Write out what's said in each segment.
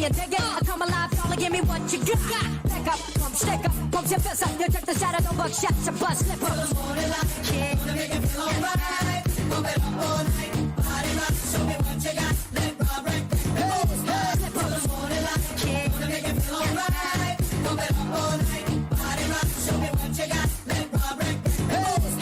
you dig it? I come alive, y'all, give me what you got. Back up, pump, stick up, pump your fist up. You check the shadow, don't buck shots, your bust, slip up. Morning like a kid, wanna make it feel alright. Pump it up all night, body rock, show me what you got. Let Rob break the moves, slip up. Morning like a kid, wanna make it feel alright. Pump it up all night, body rock, show me what you got. Let Rob break the moves,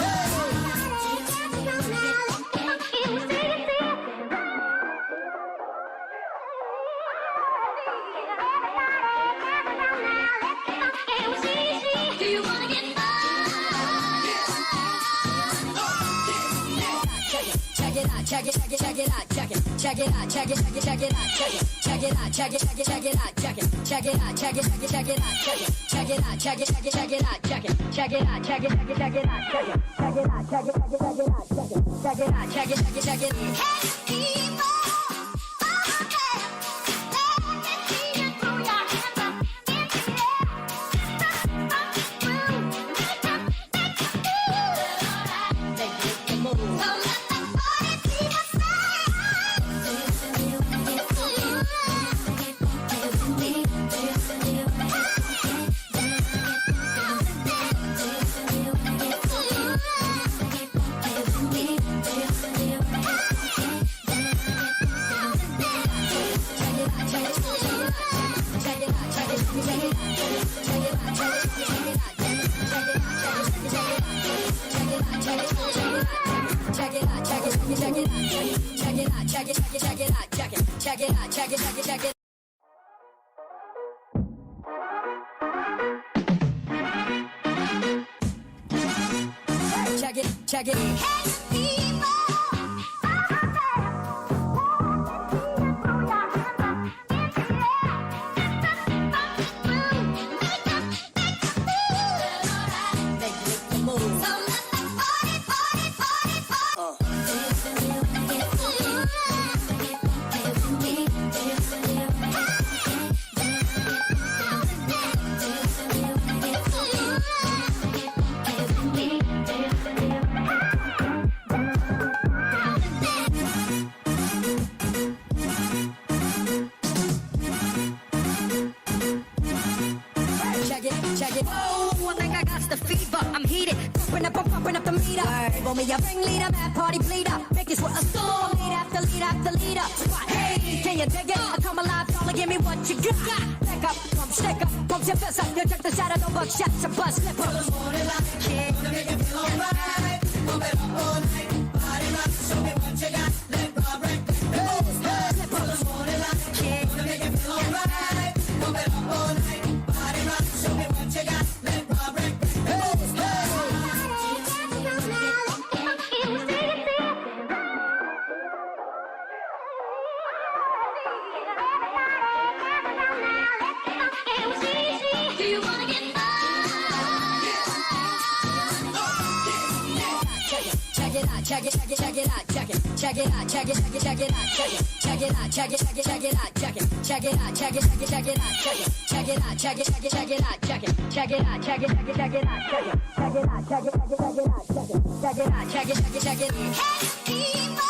check it out, check it out, check it, check it out, check it, check it out, check it, check it out, check it, check it out, check it, check it out, check it, check it out, check it, check it out, check it, check it out, check it, check it out, check it, check it out, check it, check it out, check it, check it out, check it, check it out, check it, check it. Hey people. Check it. Hey, people. Me a ringleader, mad party bleeder. Make this what a storm, lead after lead after leader. Hey, can you dig it? I come alive, y'all, give me what you got. Back up, pump, stick up, pump your fist up. You check the shadow, don't buck shots, your bust, slip up. Morning like a kid, wanna make it feel alright. Pump it up all night, body rock, show me what you got. Let Rob break the moves, slip up. Morning like a kid, wanna make it feel alright. Pump it up all night, body rock, show me what you got. Let Rob break the moves, check it, check it, check it out, check it, check it out, check it, check it out, check it, check it out, check it, check it out, check it, check it out, check it, check it out, check it, check it out, check it, check it out, check it, check it out, check it, check it out, check it, check it out, check it, check it out, check it, check it out, check it, check it. Hey people.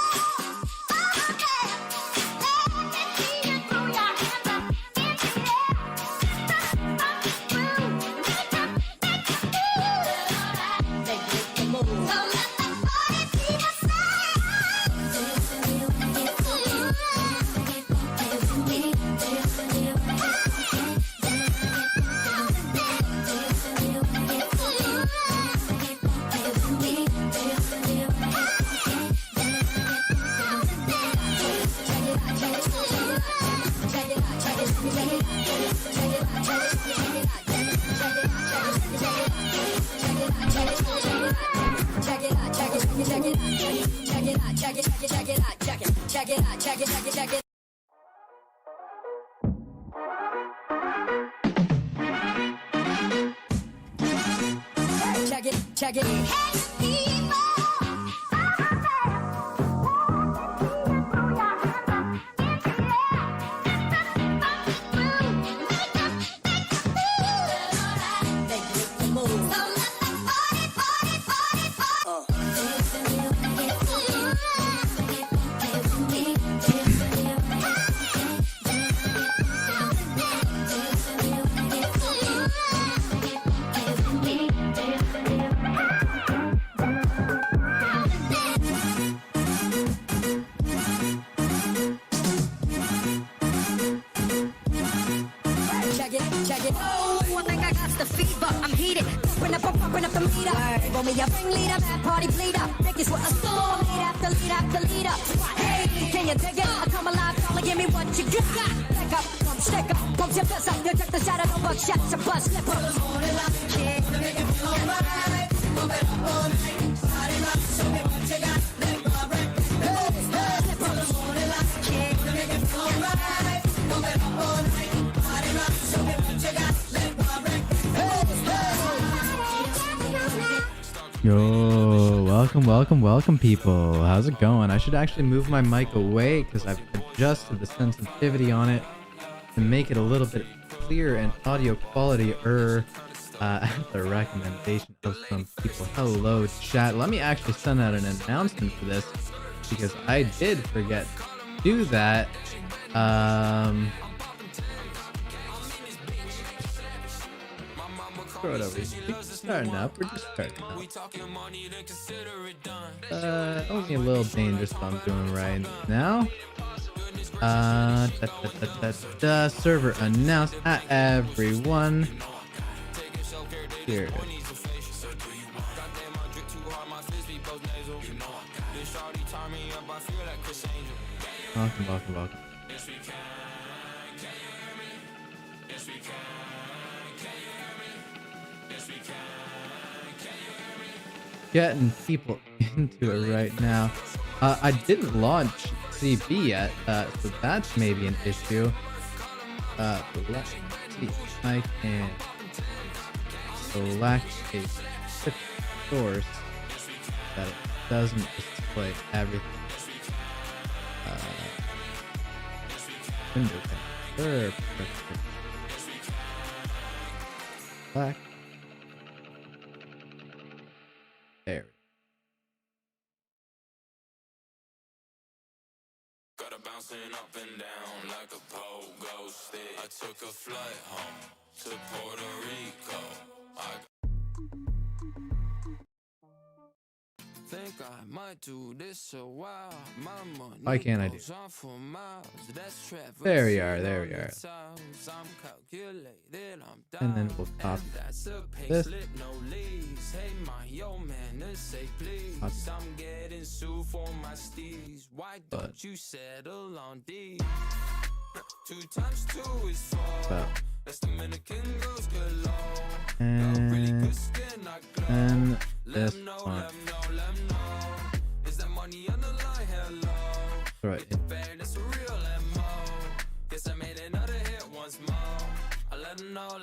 Check it. Hey, people. You know, I think I got the fever. I'm heated, bumping up the meter. For me, a ringleader, bad party bleeder. Make this what a storm, lead after lead after leader. Hey, can you dig it? I come alive, y'all, give me what you got. Back up, come stick up, pump your fist up. You check the shadow, no buckshots, a bus slipper. Move it up all night, party rock, show me what you got. Let go of it. Yo, welcome people. How's it going? I should actually move my mic away because I've adjusted the sensitivity on it to make it a little bit clearer and audio quality at the recommendation of some people. Hello chat. Let me actually send out an announcement for this because I did forget to do that. Throw it over. We're just starting up. Only a little dangerous what I'm doing right now. Server announced at everyone. Here. Welcome. Getting people into it right now. I didn't launch CB yet, so that's maybe an issue. Let's see. I can select a specific source that it doesn't display everything. Window capture. Perfect. Black. There. Got a bouncing up and down like a pogo stick. I took a flight home to Puerto Rico. Think I might do this a while. Why can't I do? There we are. And then we'll copy this. But 2 times 2 is 4. That's Dominican girls galore. And this one. Is that money on the line? Hello. Right. That's a real MO. Guess I made another hit once more. I let them know. I don't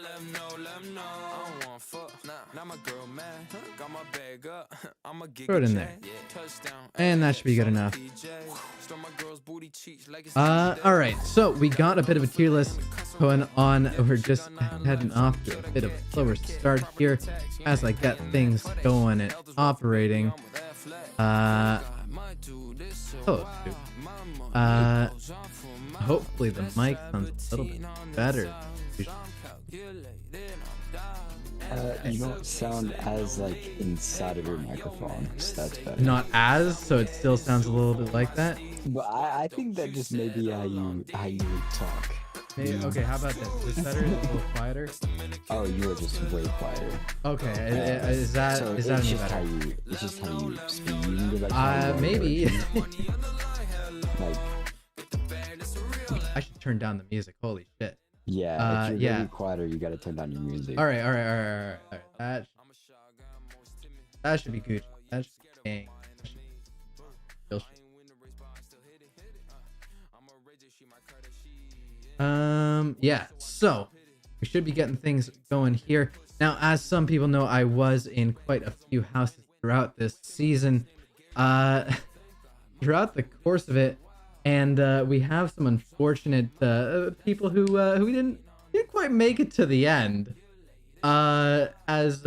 want fuck. Now my girl mad. Got my bag up. I'm a gig. Throw it in there. And that should be good enough. Alright, so we got a bit of a tier list going on. We're just heading off to a bit of a slower start here as I get things going and operating. Hopefully the mic sounds a little bit better. You don't sound as like inside of your microphone, so that's better. Not as, so it still sounds a little bit like that. But I think that just may be how you talk. Maybe, okay, how about this? Is this better? A little quieter? Oh, you are just way quieter. Okay, is that so is that any better? It's just how you speak. You can go back to maybe. Like, I should turn down the music. Holy shit. Yeah, if you're gonna be quieter, you gotta turn down your music. All right. That should be good. That should be dang. Yeah. So we should be getting things going here now. As some people know, I was in quite a few houses throughout this season. Throughout the course of it. And we have some unfortunate people who didn't quite make it to the end. As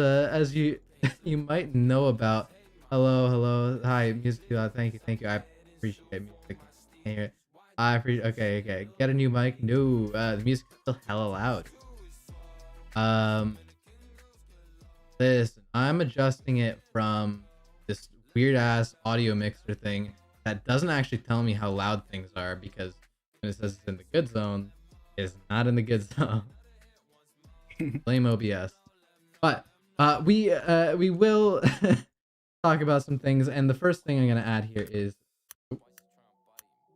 you you might know about. Hello, hi, music. Thank you. I appreciate music. Can't hear it. I appreciate. Okay. Get a new mic. No, the music is still hella loud. Listen, I'm adjusting it from this weird ass audio mixer thing. That doesn't actually tell me how loud things are because when it says it's in the good zone, it's not in the good zone. Blame OBS. But we will talk about some things, and the first thing I'm gonna add here is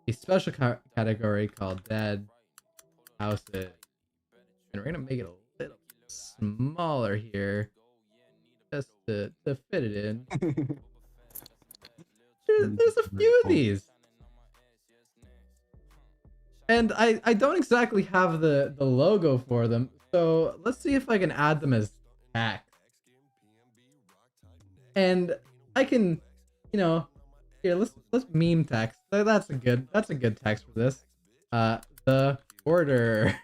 a special category called Dead Houses, and we're gonna make it a little smaller here, just to fit it in. There's a few of these, and I don't exactly have the logo for them, so let's see if I can add them as text. And I can, you know, here let's meme text. That's a good text for this. The order.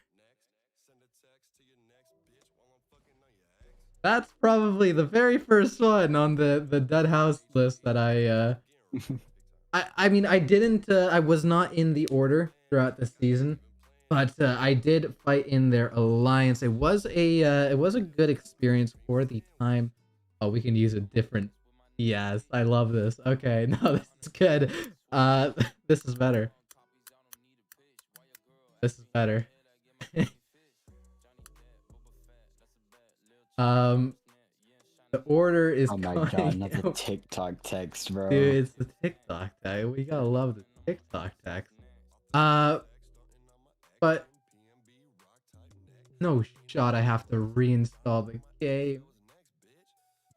That's probably the very first one on the dead house list that I mean, I was not in the order throughout the season, but I did fight in their alliance. It was a good experience for the time. Oh, we can use a different. Yes, I love this. Okay, no, this is good. This is better. This is better. The order is. Oh my god, another TikTok text, bro. Dude, it's the TikTok tag. We gotta love the TikTok text. But no shot. I have to reinstall the game.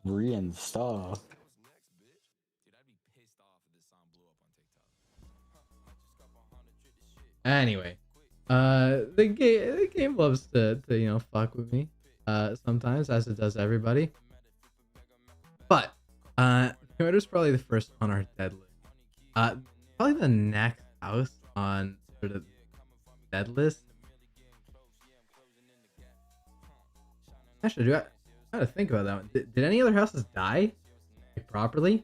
Reinstall. Anyway, the game loves to fuck with me sometimes, as it does everybody. But Order's probably the first on our dead list. Probably the next house on sort of dead list. Actually, I gotta think about that one. Did any other houses die properly?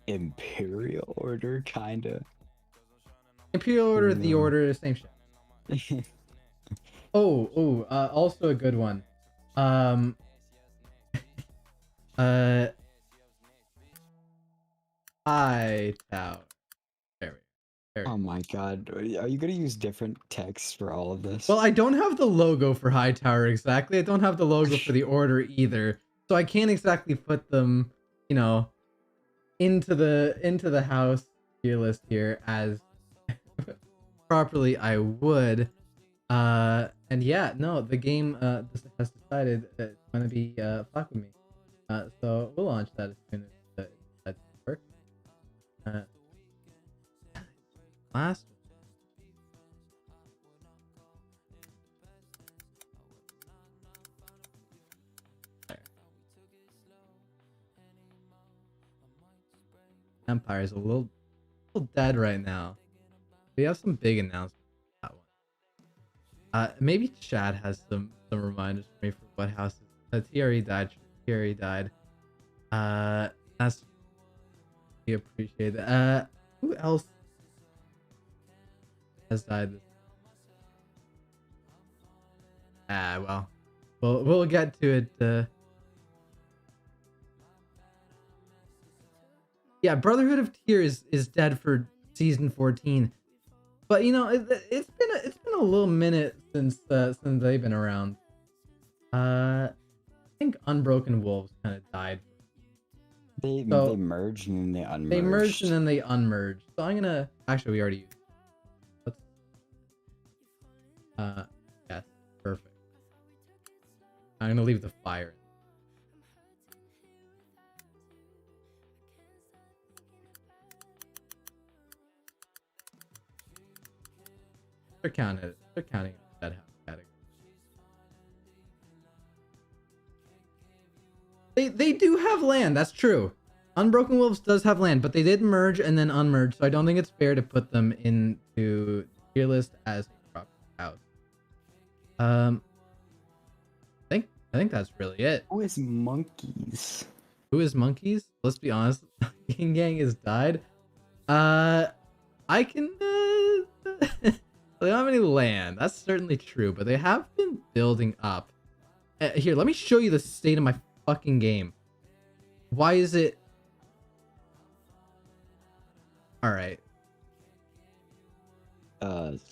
Imperial Order, kinda. Imperial Order, No. the Order, same shit. Also a good one. High Tower. There we go. Oh my god, are you gonna use different text for all of this? Well, I don't have the logo for High Tower exactly. I don't have the logo for the Order either. So I can't exactly put them, into the house tier list here as properly I would. And yeah, no, the game has decided that it's gonna be fuck with me. So we'll launch that as soon as that works. Last. There. Empire is a little dead right now. We have some big announcements for that one. Maybe Chad has some reminders for me for what houses. TRE died. TRE died. That's we appreciate that. Who else has died this? Well, we'll get to it. Yeah, Brotherhood of Tears is dead for season 14. But it's been a little minute since they've been around. I think Unbroken Wolves kind of died. They merged and then they unmerged. They merged and then they unmerged. So I'm gonna we already used it. Yes, perfect. I'm gonna leave the fire. They're counting that house category. They do have land, that's true. Unbroken Wolves does have land, but they did merge and then unmerge, so I don't think it's fair to put them into tier list as a proper house. I think that's really it. Who is Monkeys? Who is Monkeys? Let's be honest, King Gang has died. I can they don't have any land. That's certainly true, but they have been building up. Here, let me show you the state of my fucking game. Why is it? All right.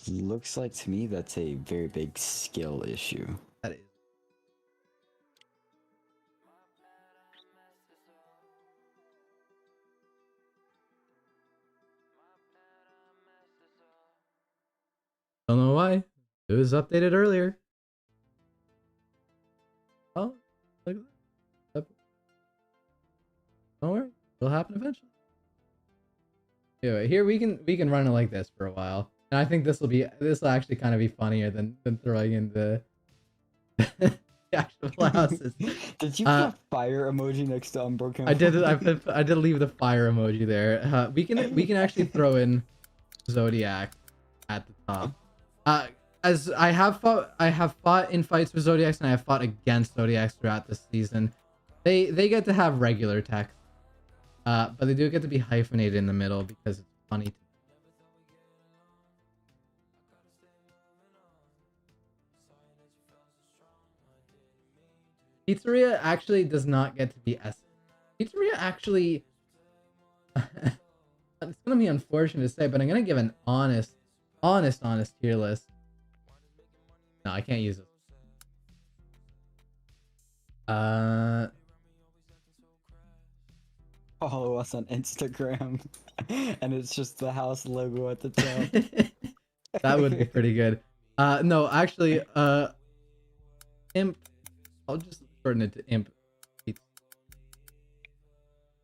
Looks like to me that's a very big skill issue. That is. It was updated earlier. Oh, look at that. Don't worry, it'll happen eventually. Anyway, here we can run it like this for a while, and I think this will actually kind of be funnier than throwing in the actual houses. Did you put a fire emoji next to Unbroken? I did. I did leave the fire emoji there. We can actually throw in Zodiac at the top. As I have fought in fights with Zodiacs, and I have fought against Zodiacs throughout this season. They get to have regular text, but they do get to be hyphenated in the middle because it's funny to Pizzeria actually does not get to be S. Pizzeria actually... It's gonna be unfortunate to say, but I'm gonna give an honest tier list. No, I can't use it. Follow us on Instagram, and it's just the house logo at the top. That would be pretty good. No, actually, Imp. I'll just shorten it to Imp.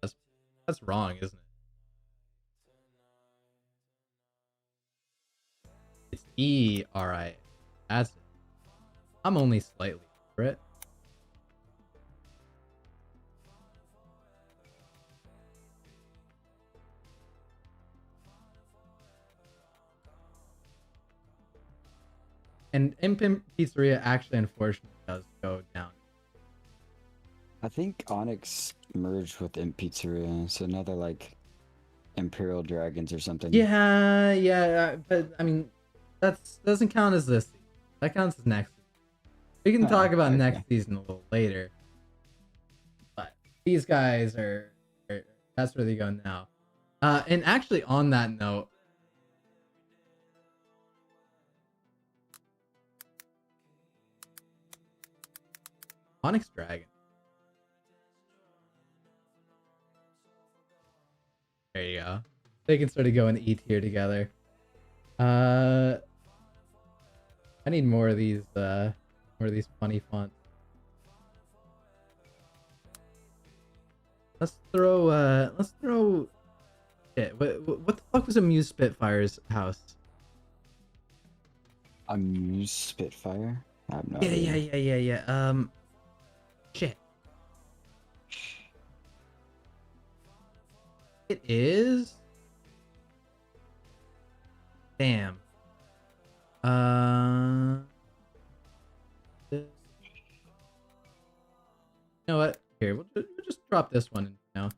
That's wrong, isn't it? It's E-R-I. That's it. I'm only slightly for it. And Imp Pizzeria actually unfortunately does go down. I think Onyx merged with Imp Pizzeria, so now they're like Imperial Dragons or something. Yeah, but I mean, doesn't count as this season. That counts as next season. We can talk about next season a little later. But these guys are that's where they go now. And actually on that note, Onyx Dragon. There you go. They can sort of go in E tier together. I need more of these funny fonts. Let's throw shit. What the fuck was a Muse Spitfire's house? A Muse Spitfire? I have no idea. Yeah. Shit. It is. Damn. You know what? Here, we'll just drop this one in now.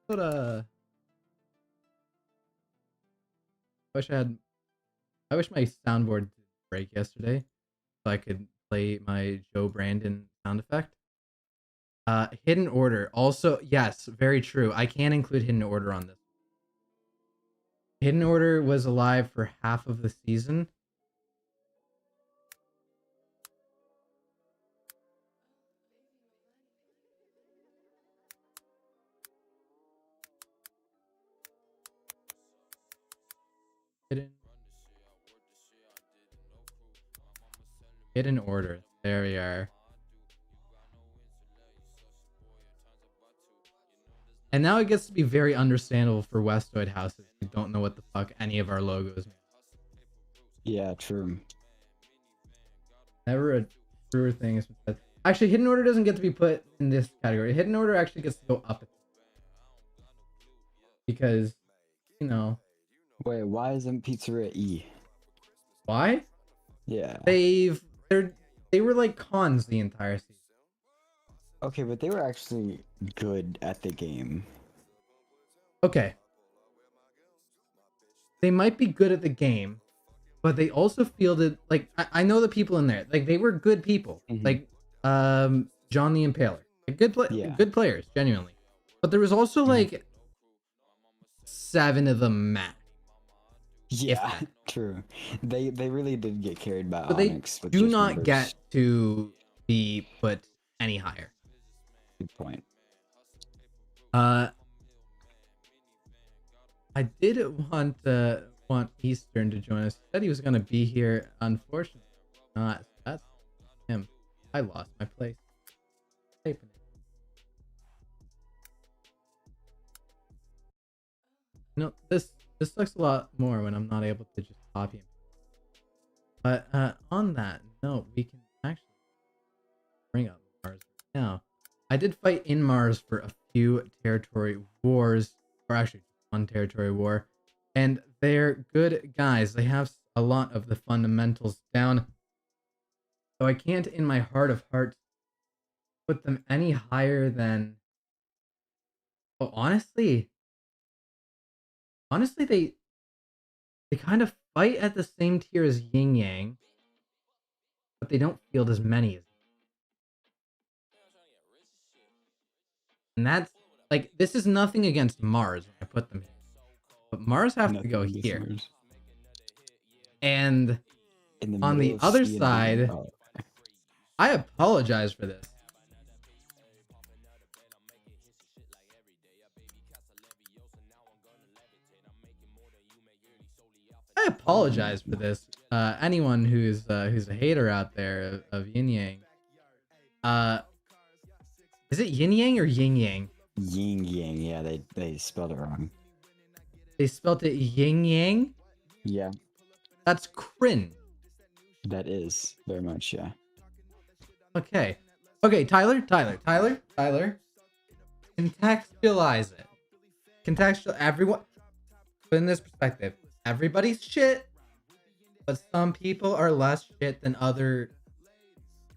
But I wish my soundboard didn't break yesterday, so I could play my Joe Brandon sound effect. Hidden Order. Also, yes, very true. I can include Hidden Order on this. Hidden Order was alive for half of the season. Hidden Order. There we are. And now it gets to be very understandable for Westoid houses who don't know what the fuck any of our logos mean. Yeah, true. Never a truer thing has been said. Actually, Hidden Order doesn't get to be put in this category. Hidden Order actually gets to go up. Because, you know. Wait, why isn't Pizzeria E? Why? Yeah. They were like cons the entire season. Okay, but they were actually good at the game. Okay. They might be good at the game, but they also fielded like I know the people in there. Like they were good people. Mm-hmm. Like John the Impaler. Like, good players, genuinely. But there was also like 7 of them max. Yeah, true. They really did get carried by But Onyx. they do not get to be put any higher. Good point. I did want want Eastern to join us. He said he was gonna be here. Unfortunately, not. That's him. I lost my place. Typing it. No, this sucks a lot more when I'm not able to just copy him. But on that note, we can actually bring up Mars now. I did fight in Mars for a few territory wars, or actually one territory war, and they're good guys. They have a lot of the fundamentals down. So I can't, in my heart of hearts, put them any higher than. Oh, honestly, they kind of fight at the same tier as Yin Yang, but they don't field as many as. And that's like, this is nothing against Mars when I put them here, but Mars have to go Nothing here. listeners. And In the on the middle of other C&D. side, Oh, I apologize for this. I apologize for this. Anyone who's a hater out there of Yin Yang. Is it Yin Yang or Yin Yang? Yin Yang, yeah, they spelled it wrong. They spelt it Yin Yang. Yeah, That's cringe. that is very much, yeah. Okay. Okay, Tyler. Contextualize it. Everyone. Put in this perspective. Everybody's shit, but some people are less shit than other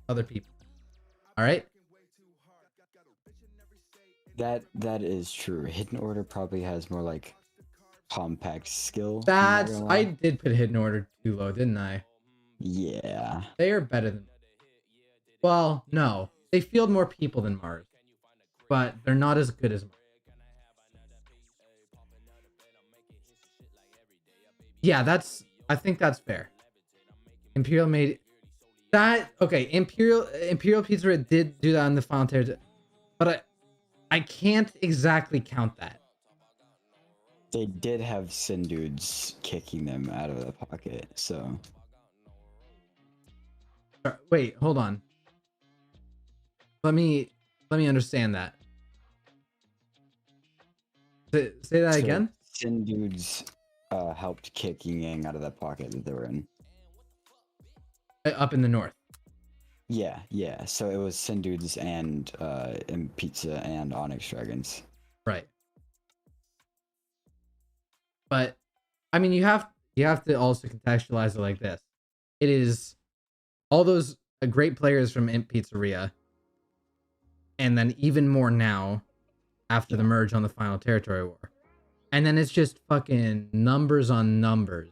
people. All right. That is true. Hidden Order probably has more like compact skill. I'm not That's gonna I lie. did put Hidden Order too low, didn't I? Yeah. They are better than. Well, no, they field more people than Mars, but they're not as good as Mars. Yeah, I think that's fair. Imperial made that okay. Imperial Pizza did do that on the final territory, but I can't exactly count that. They did have Sin dudes kicking them out of the pocket, so Wait, hold on. Let me understand that. Say that so again. Sin dudes helped kick Yin Yang out of that pocket that they were in. Up in the north. Yeah. So it was Sin dudes and Pizza and Onyx Dragons. Right. But I mean, you have to also contextualize it like this. It is all those great players from Imp Pizzeria, and then even more now after the merge on the final territory war. And then it's just fucking numbers on numbers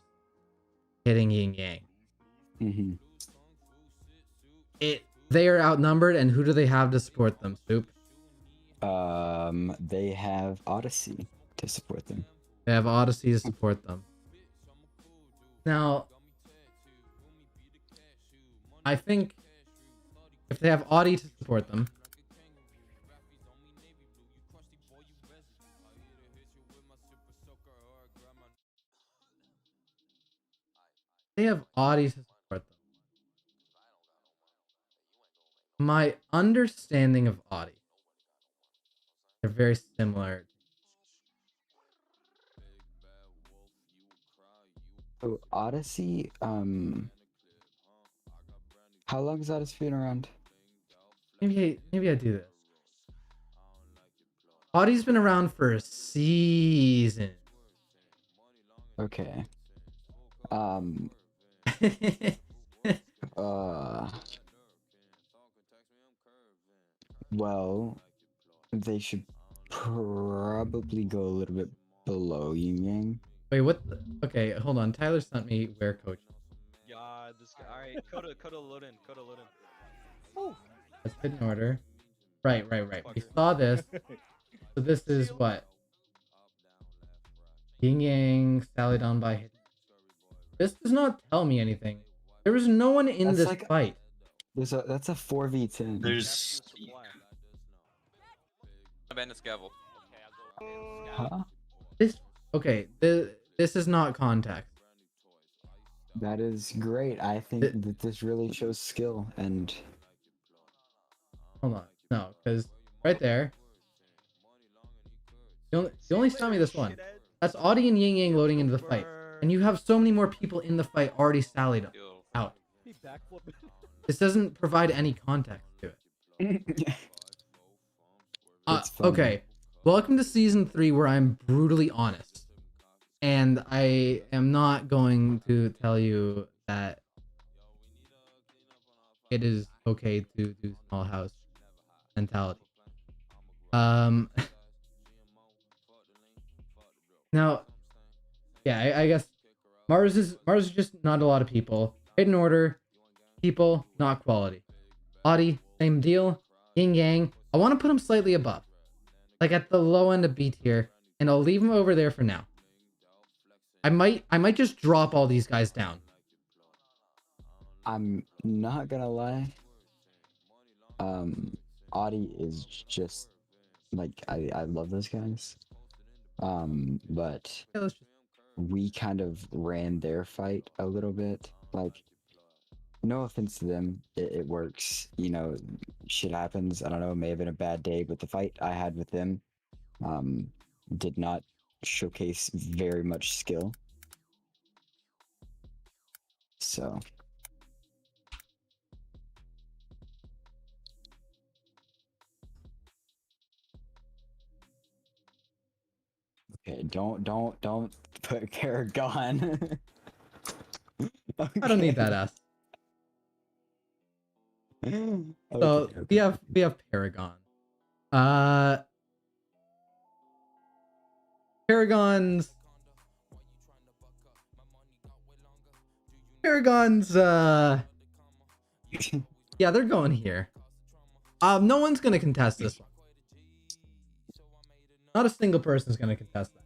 hitting Yin Yang. Mm-hmm. They are outnumbered, and who do they have to support them, Soup? They have Odyssey to support them. They have Odyssey to support them. Now, I think if they have Audi to support them, they have Audi to support them. My understanding of Audi, they're very similar. So Odyssey, how long has Odyssey been around? Maybe I do this. Audi's been around for a season. Okay. Well, they should probably go a little bit below Yin Yang. Wait, what? Okay, hold on. Tyler sent me where coach. God, this guy. All right, Coda load in. That's hidden order. Right. We saw this. So this is what? Yin Yang, Sally down by hidden. This does not tell me anything. There was no one in That's this like- fight. That's a 4v10. There's Abandoned Scavel. Huh? This okay. This is not context. That is great. I think that this really shows skill and. Hold on. No, because right there. You only saw me this one. That's Audie and Ying Yang loading into the fight. And you have so many more people in the fight already sallied out. This doesn't provide any context to it. It's funny. Okay. Welcome to season 3 where I'm brutally honest. And I am not going to tell you that it is okay to do small house mentality. Now, yeah, I guess Mars is just not a lot of people. Hidden Order, people, not quality. Audie, same deal. Yin Yang, I want to put him slightly above, like at the low end of B tier, and I'll leave him over there for now. I might just drop all these guys down. I'm not gonna lie. Audie is just like I love those guys. But Yeah, let's just... we kind of ran their fight a little bit. Like, no offense to them, it works. You know, shit happens. I don't know. It may have been a bad day, but the fight I had with them, did not showcase very much skill. So. Okay, don't put Paragon. Okay. I don't need that ass. Okay, So okay. we have Paragon. Paragon's yeah, they're going here. No one's gonna contest this one. Not a single person's gonna contest that.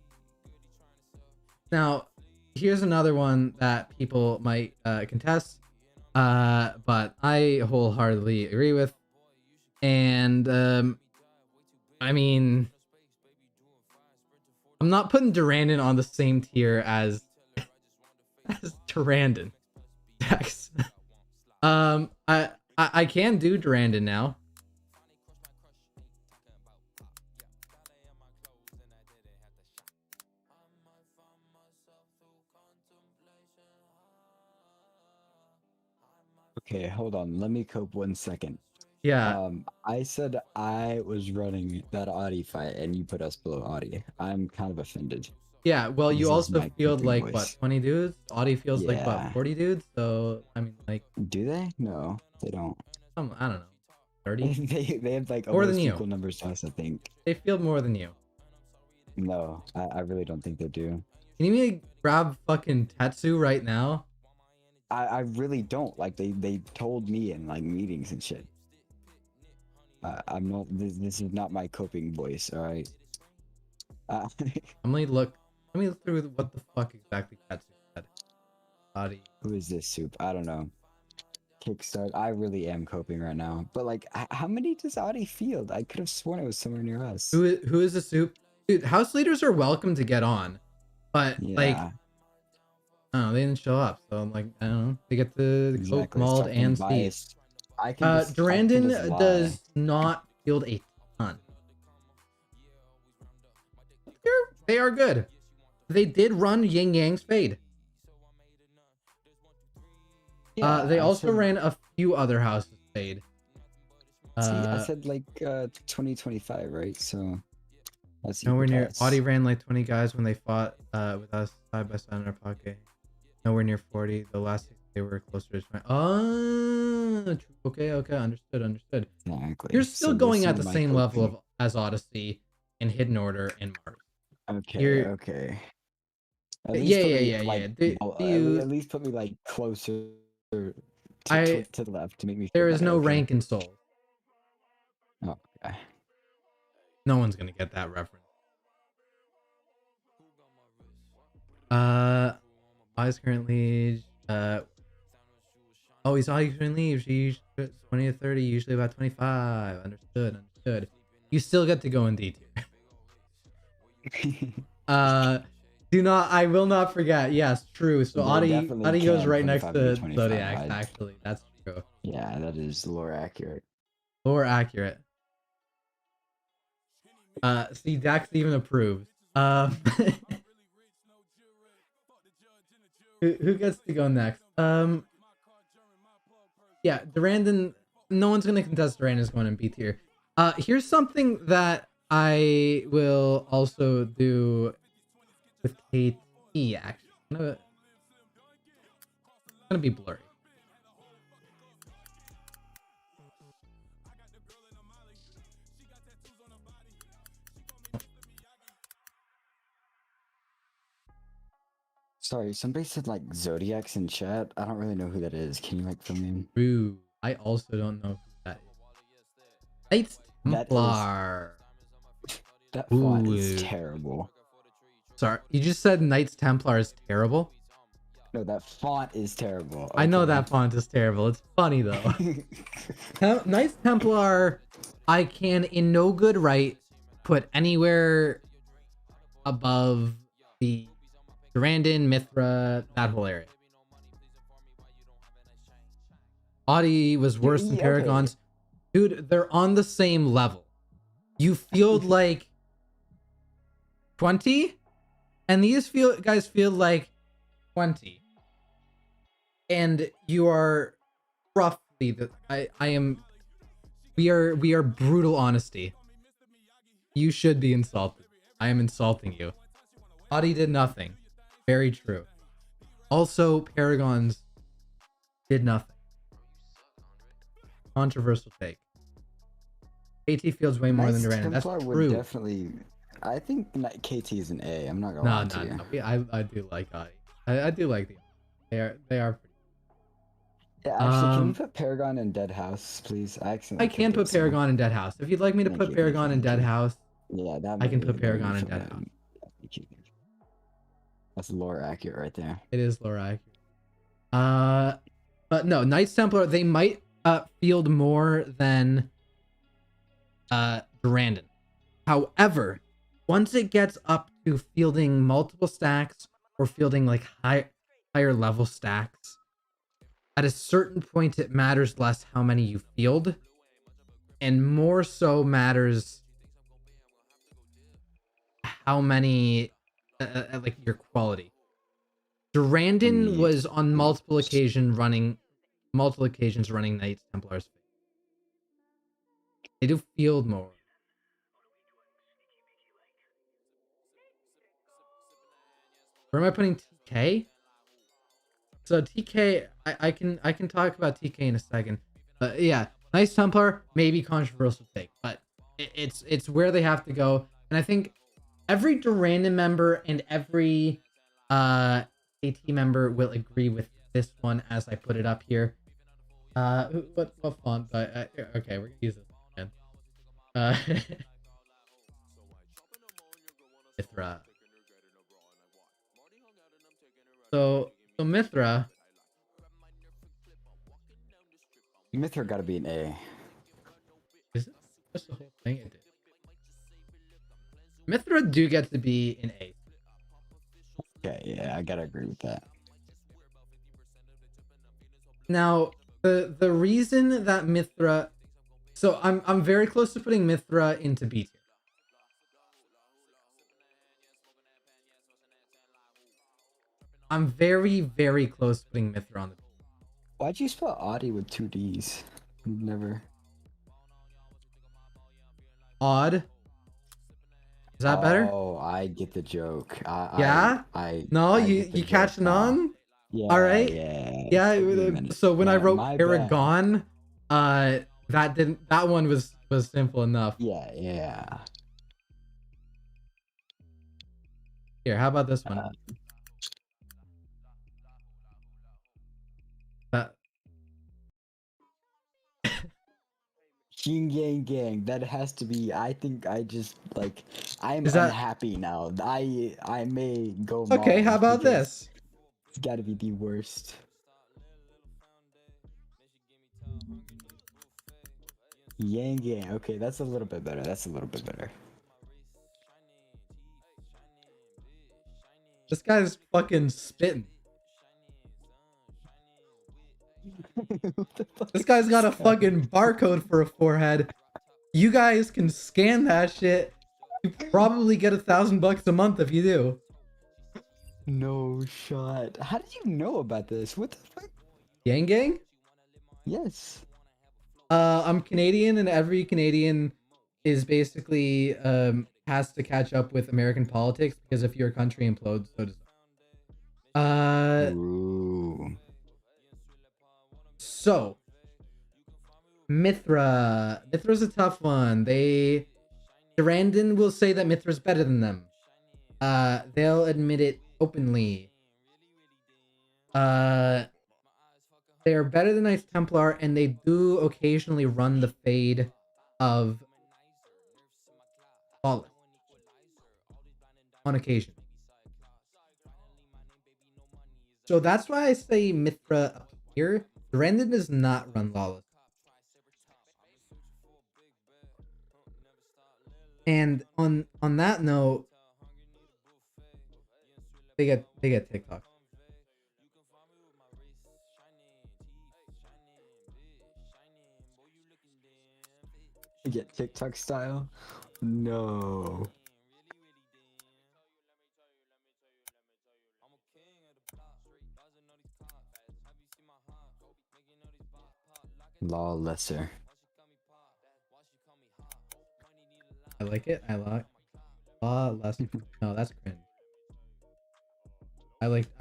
Now, here's another one that people might contest, but I wholeheartedly agree with. And I mean, I'm not putting Durandon on the same tier as Durandon. Dex. I can do Durandon now. Okay, hold on. Let me cope 1 second. Yeah. I said I was running that Audie fight, and you put us below Audie. I'm kind of offended. Yeah, well, you This is also my field coping like voice. what, 20 dudes? Audie feels like what, Yeah. 40 dudes? So I mean, like, Do they? No, they don't. I don't know, 30. They have like More than almost you. equal numbers to us, I think. They field more than you. No, I really don't think they do. Can you maybe grab fucking Tetsu right now? I really don't. Like they told me in like meetings and shit. I'm not. This is not my coping voice. All right. Let me look through what the fuck exactly Tetsu said. Audie. Who is this soup? I don't know. Kickstart. I really am coping right now. But like, how many does Audie field? I could have sworn it was somewhere near us. Who is the soup? Dude, house leaders are welcome to get on, but like, Yeah. I don't know, they didn't show up, so I'm like, I don't know. They get the Exactly. Mauled Stop and being Steve. biased. I can just Durandon lie. does not field a ton. They are good. They did run Yin Yang's fade. Yeah, They I also said- ran a few other houses fade. See, I said like 2025, right? So that's Nowhere near. that's- Audie ran like 20 guys when they fought with us side by side in our pocket. Nowhere near 40. The last 6 they were closer to 20. Oh, okay, understood. Exactly. You're still So going this at is the my same level coping. of as Odyssey and Hidden Order and Mars. Okay. you're- Okay. Yeah. At least put me like closer to the left to make me. There feel is better, no okay? rank in Soul. Oh, okay. No one's gonna get that reference. Eyes currently he's always currently she's 20 to 30, usually about 25. Understood. You still get to go in D tier. Do not. I will not forget. Yes, true. So They Adi definitely goes can right next 25 to v 25 Zodiac. hide. Actually, that's true. Yeah, that is lore accurate. Lore accurate. See, Dax even approves. Who gets to go next? Yeah, Durandon. No one's gonna contest Durandon's going in B tier. Here's something that I will also do with KT. Actually, it's gonna be blurry. Sorry, somebody said like Zodiacs in chat. I don't really know who that is. Can you like fill me in? True. I also don't know who that is. Knights That is- Templar. That font Ooh. is terrible. Sorry, you just said Knights Templar is terrible? No, that font is terrible. I know okay. that font is terrible. It's funny though. Knights Templar, I can in no good right put anywhere above the Durandon, Mithra, that whole area. Audi was worse than okay. Paragons. Dude, they're on the same level. You field like 20, and these guys feel like 20. And you are roughly we are brutal honesty. You should be insulted. I am insulting you. Audi did nothing. Very true. Also, Paragons did nothing. Controversial take. KT fields way more than Durandon. That's Templar would true. definitely. I think KT is an A. I'm not gonna No, lie to you. no. I do like Audi. I do like them. They are pretty. Yeah, actually, can you put Paragon in Dead House, please? I can put Paragon in Dead House. If you'd like me to put Paragon in Dead House, yeah, that I can put Paragon in Dead House. That's lore accurate right there. It is lore accurate. But no, Knights Templar, they might field more than Durandon. However, once it gets up to fielding multiple stacks or fielding like higher level stacks, at a certain point it matters less how many you field, and more so matters how many like your quality. Durandon was on multiple occasions running Knights Templars. They do field more. Where am I putting TK? So TK, I can talk about TK in a second. But yeah, Knights Templar, maybe controversial take, but it's where they have to go. And I think every Durandon member and every AT member will agree with this one as I put it up here. What font? Okay, we're gonna use this again. Mithra. So Mithra. Mithra gotta be an A. Is it? That's the whole thing. It did. Mithra do get to be an A. Okay, yeah, I gotta agree with that. Now, the reason that Mithra, so I'm very close to putting Mithra into B tier. I'm very close to putting Mithra on the B tier. Why'd you spell Audi with 2 D's? Never. Odd. Is that better? Oh, I get the joke. Yeah? No, you catching on? Yeah. All right. Yeah. So when I wrote my Paragon, that one was simple enough. Yeah. Here, how about this one? Yin Yang Gang. That has to be. I think I just like. I'm Is that- unhappy now. I may go. Okay, how Mars about because this? It's got to be the worst. Yang Gang. Okay, that's a little bit better. This guy's fucking spitting. What the fuck This is guy's got a guy? fucking barcode for a forehead. You guys can scan that shit. You probably get $1,000 a month if you do. No shot. How did you know about this? What the fuck? Gang gang? Yes. I'm Canadian, and every Canadian is basically has to catch up with American politics because if your country implodes, so does. Ooh. So Mithra. Mithra's a tough one. Durandon will say that Mithra's better than them. They'll admit it openly. They are better than Knights Templar, and they do occasionally run the fade of Flawless on occasion. So that's why I say Mithra up here. Durandon does not run Lawless. And on that note, they get TikTok. You get TikTok style? No. Law lesser. I like it. I like less. No, that's cringe.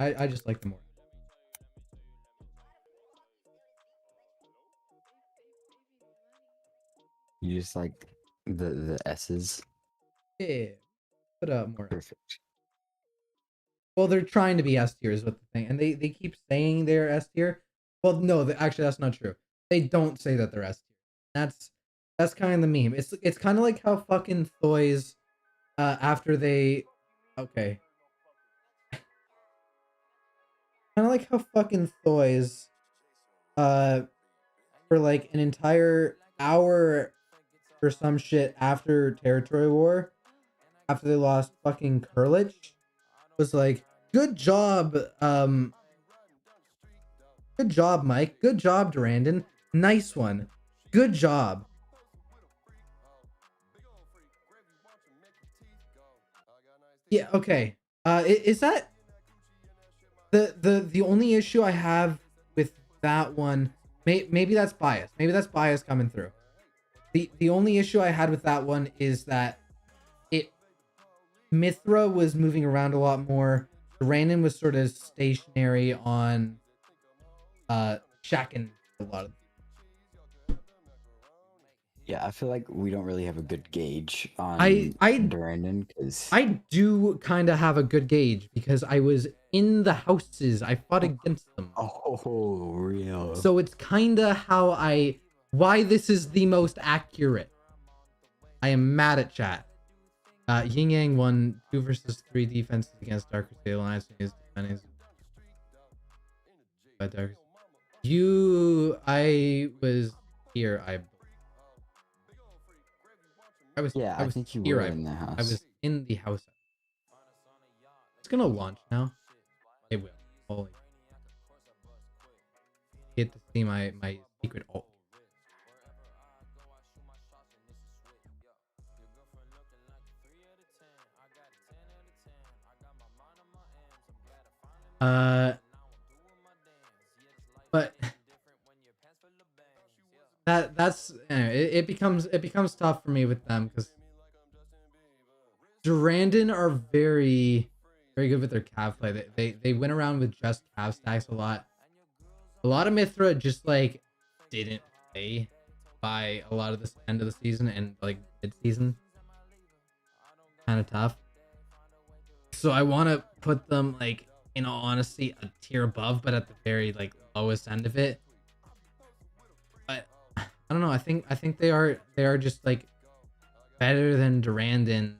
I just like the more. You just like the S's. Yeah. Put up more. Perfect. Well, they're trying to be S tier is what the thing, and they keep saying they're S tier. Well, no, actually that's not true. They don't say that they're S tier. That's kind of the meme. It's kind of like how fucking Thoys, after they, okay, kind of like how fucking Thoys, for like an entire hour or some shit after Territory War, after they lost fucking Kurlich, was like, good job, Mike. Good job, Durandon. Nice one. Good job. Yeah, okay. Is that the only issue I have with that one? Maybe that's bias. Maybe that's bias coming through. The only issue I had with that one is that Mithra was moving around a lot more. Durandon was sort of stationary on Shaken a lot of. Yeah, I feel like we don't really have a good gauge on Durandon because I do kind of have a good gauge because I was in the houses. I fought against them. oh, real. So it's kind of why this is the most accurate. I am mad at chat. Yin Yang won 2 versus 3 defenses against Dark Crusade Alliance and his defendings by Dark. I was here. Yeah, I think you were in the house. I was in the house. It's gonna launch now. It will. Holy. Get to see my secret ult. But that's anyway, it becomes tough for me with them because Durandon are very good with their cav play. They went around with just cav stacks a lot. A lot of Mithra just like didn't play by a lot of this end of the season and like mid season. Kind of tough. So I want to put them like, in all honesty, a tier above, but at the very like lowest end of it. But I don't know. I think they are just like better than Durandon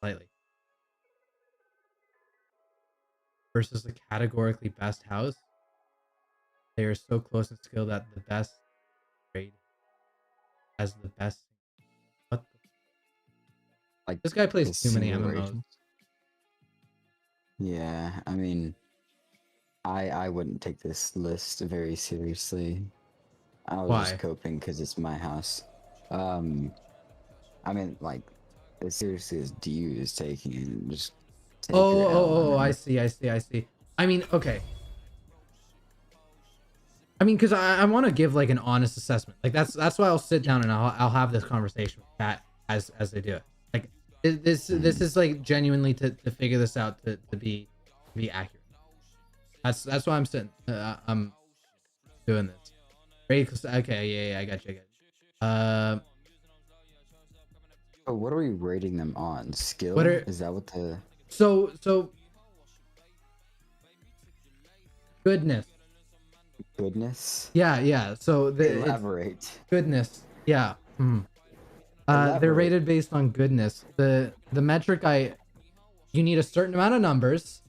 slightly versus the categorically best house. They are so close in skill that the best trade has the best. What? Like this guy plays too many MMOs. Yeah, I mean, I wouldn't take this list very seriously. I was just Why? coping because it's my house. Um, I mean, like, as seriously as DU is taking it, and just take Oh, your L. I oh, oh, I mean, see, I see, I see. I mean, okay. I mean, because I want to give like an honest assessment. Like that's why I'll sit down and I'll have this conversation with Kat as they do it. Like this is like genuinely to figure this out to be accurate. That's why I'm sitting. I'm doing this. Ready? Okay, yeah, I got you. I got you. oh, what are we rating them on? What Skill? are Is that what the so goodness? goodness? Yeah, yeah. So it's Elaborate. goodness. Yeah. Mhm. They're Elaborate. rated based on goodness. The metric you need a certain amount of numbers,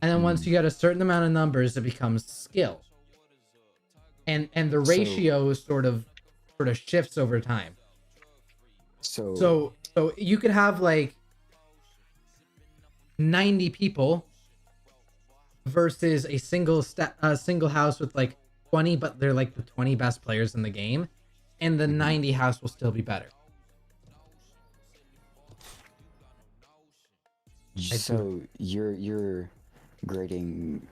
and then once you get a certain amount of numbers, it becomes skill. And the So, ratio sort of shifts over time. so, So you could have like 90 people versus a single house with like 20, but they're like the 20 best players in the game, and the 90 house will still be better. I do. so you're grading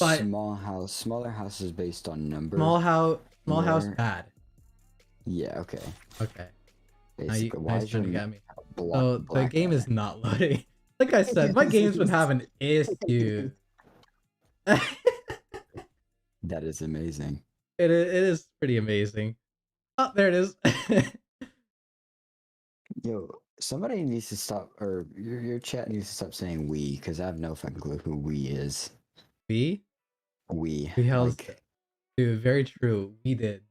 But smaller houses based on number. small house more- bad. Yeah, okay. Okay. Now Basically, why you're is your trying to get me. black, So the black game there? is not loading. Like I said, my game's been having issues. That is amazing. It is pretty amazing. Oh, there it is. Yo, somebody needs to stop, or your chat needs to stop saying we, because I have no fucking clue who we is. we We. held, Like, dude, very true. We did.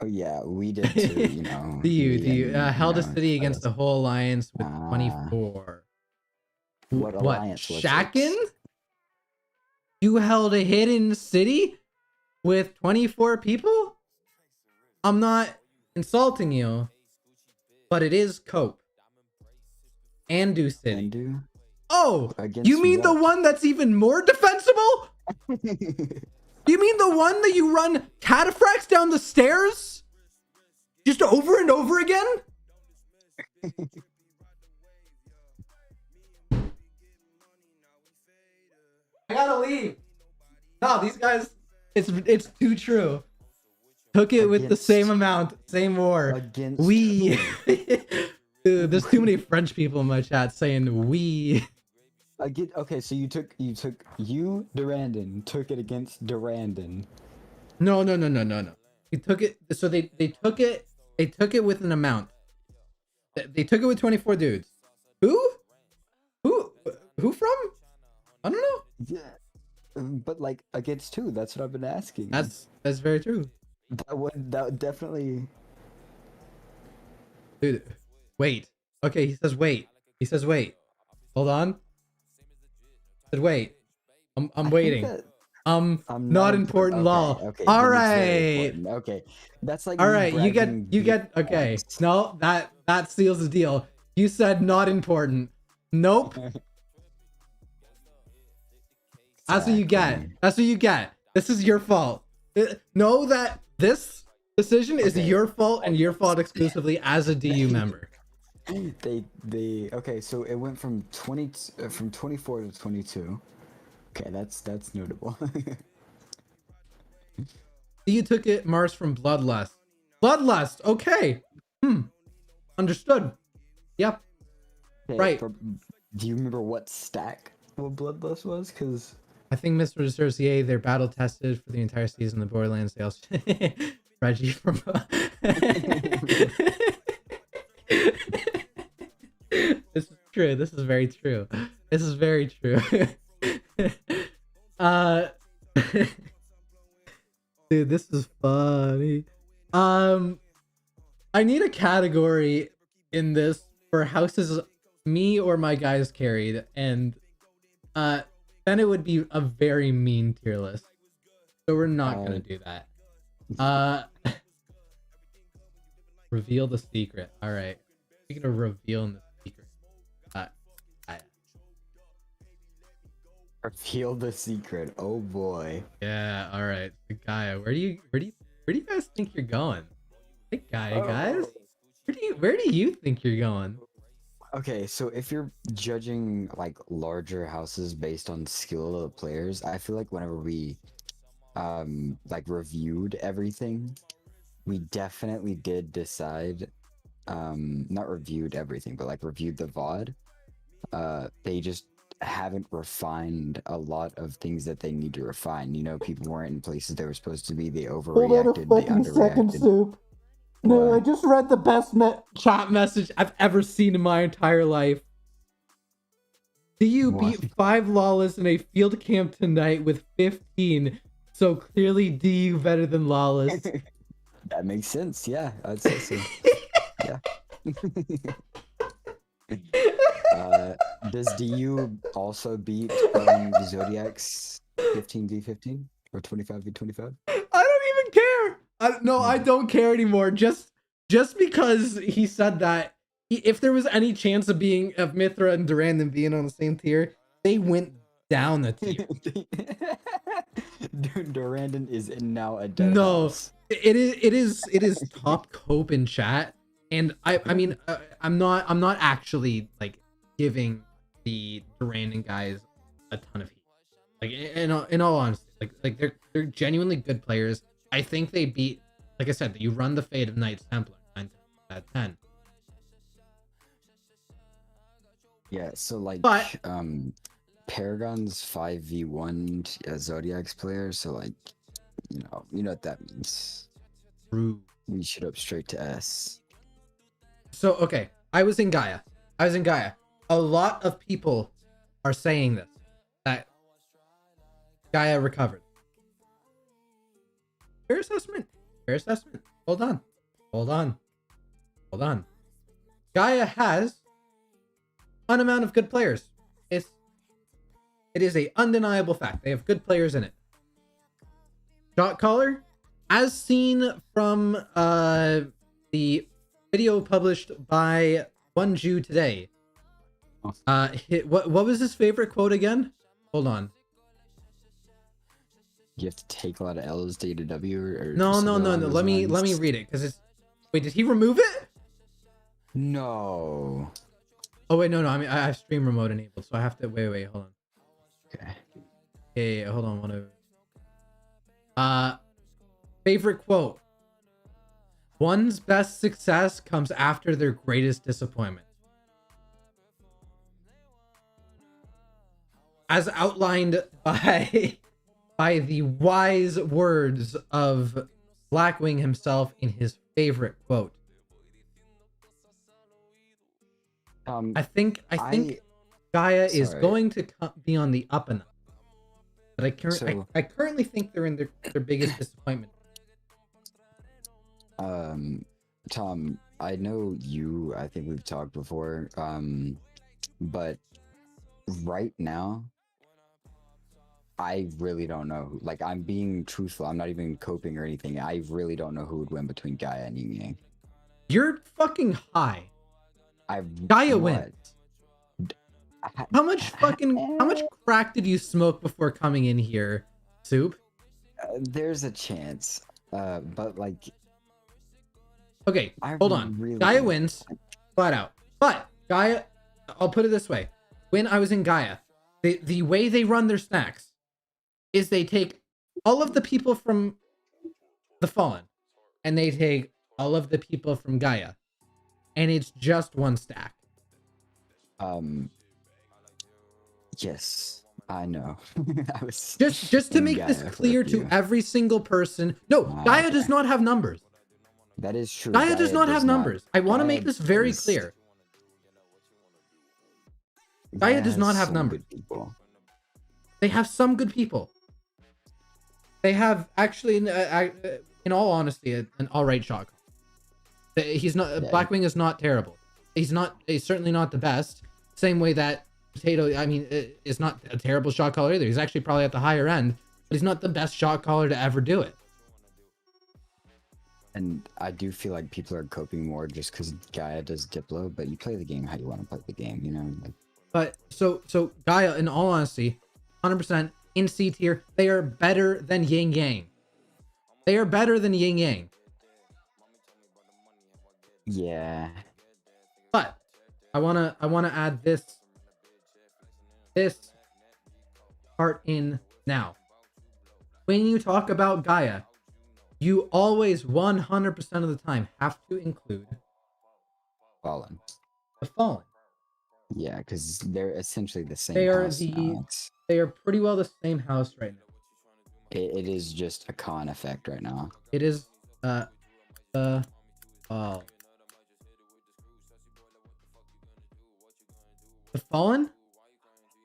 oh yeah, we did too, you know. Do you we and, held a know, city against us. the whole alliance with Ah. 24. What alliance was it? Shaken? You held a hidden city with 24 people? I'm not insulting you, but it is Cope. Andu City. Andu? Oh, Against you mean the what? one that's even more defensible? You mean the one that you run cataphracts down the stairs? Just over and over again? I gotta leave. No, these guys, it's too true. Took it with the Against- same amount, same war. Against We. who? Dude, there's too many French people in my chat saying we. Okay, so you Durandon took it against Durandon. No. We took it. So they took it. They took it with an amount. They took it with 24 dudes. Who? Who from? I don't know. Yeah, but like against who? That's what I've been asking. That's very true, that would definitely. dude. Wait. Okay, he says wait. He says wait. Hold on. He said wait. I'm I think waiting. that- I'm I'm not important law. Okay, All then it's very right. important. Okay, that's like All me right, bragging you get okay. BS. No, that seals the deal. You said not important. Nope. That's what you get. Exactly. That's what you get. This is your fault. Know that this decision is Okay. your fault and your fault exclusively as a DU member. They okay, so it went from 24 to 22. Okay, that's notable. You took it, Mars, from Bloodlust. Bloodlust. Okay. Understood. Yep. Okay, Right. Do you remember what stack what Bloodlust was? Because I think Mr. Reserves, yay, they're battle tested for the entire season of the Borderlands sales. Reggie from This is true. This is very true. This is very true. Dude, this is funny. I need a category in this for houses me or my guys carried, and then it would be a very mean tier list. So we're not gonna do that. Reveal the secret. All right, speaking of revealing the secret, Reveal the secret. Oh boy. Yeah, all right. Gaia, where do you guys think you're going? Hey, Gaia, guys. Where do you think you're going? Okay, so if you're judging like larger houses based on skill of the players, I feel like whenever we like reviewed everything, we definitely did decide not reviewed everything, but like reviewed the VOD. They just haven't refined a lot of things that they need to refine. You know, people weren't in places they were supposed to be, they Hold on a overreacted, they fucking second, underreacted. Soup. No, I What? just read the best chat message I've ever seen in my entire life. Do you What? beat 5 Lawless in a field camp tonight with 15? So clearly DU better than Lawless. That makes sense, yeah, I'd say so. Yeah. Does DU also beat Zodiac's 15v15 or 25v25? I don't even care. I don't care anymore. Just because he said that, if there was any chance of Mithra and Durandon being on the same tier, they went down the tier. Dude, Durandon is now a dead No, house. it is top cope in chat, and I mean I'm not actually like giving the Durandon guys a ton of heat. Like in all honesty, like they're genuinely good players. I think they beat, like I said, you run the fate of Knights Templar 9 out of 10. Yeah, so like But Paragon's 5v1 Zodiac's player, so like you know what that means. true. We should up straight to S. So okay, I was in Gaia. A lot of people are saying this, that Gaia recovered. Fair assessment. Hold on. Gaia has an amount of good players. It is a undeniable fact. They have good players in it. Shot caller, as seen from the video published by One Jew today. What was his favorite quote again? Hold on. You have to take a lot of L's to get a W, or No. something along those Let me lines? read it, because it's. Wait, did he remove it? No. Oh wait, no. I mean, I have stream remote enabled, so I have to wait. Hold on. Okay. Hey, hold on. Favorite quote. One's best success comes after their greatest disappointment. As outlined by the wise words of Blackwing himself in his favorite quote. I think Gaia is sorry. going to be on the up and up. But So- I currently think they're in their biggest disappointment. Tom, I know you, I think we've talked before, but right now, I really don't know. Like, I'm being truthful. I'm not even coping or anything. I really don't know who would win between Gaia and Ying. You're fucking high. I Gaia what? wins. How much crack did you smoke before coming in here, Soup? There's a chance, but like, Okay, I hold on. really Gaia don't- wins, flat out. But Gaia, I'll put it this way: when I was in Gaia, the way they run their stacks is they take all of the people from the Fallen, and they take all of the people from Gaia, and it's just one stack. Yes, I know. I was Just to in make this Gaia for a clear to few. every single person. No, Wow, Gaia okay. does not have numbers. That is true. Gaia does not have numbers. I want to Gaia make this very is- clear. Gaia does has not have some numbers. good people. They have some good people. They have actually, in all honesty, an all right shot caller. He's not. Yeah. Blackwing is not terrible. He's certainly not the best. Same way that Potato, I mean, is not a terrible shot caller either. He's actually probably at the higher end, but he's not the best shot caller to ever do it. And I do feel like people are coping more just because Gaia does Diplo, but you play the game how you want to play the game, you know? Like, But so Gaia, in all honesty, 100% in C tier. They are better than Yin Yang. They are better than Yin Yang. Yeah. But I wanna add this part in now. When you talk about Gaia, you always 100% of the time have to include Fallen. the Fallen. Yeah, because they're essentially the same They are house now. they are pretty well the same house right now. It is just a con effect right now. It is the Fallen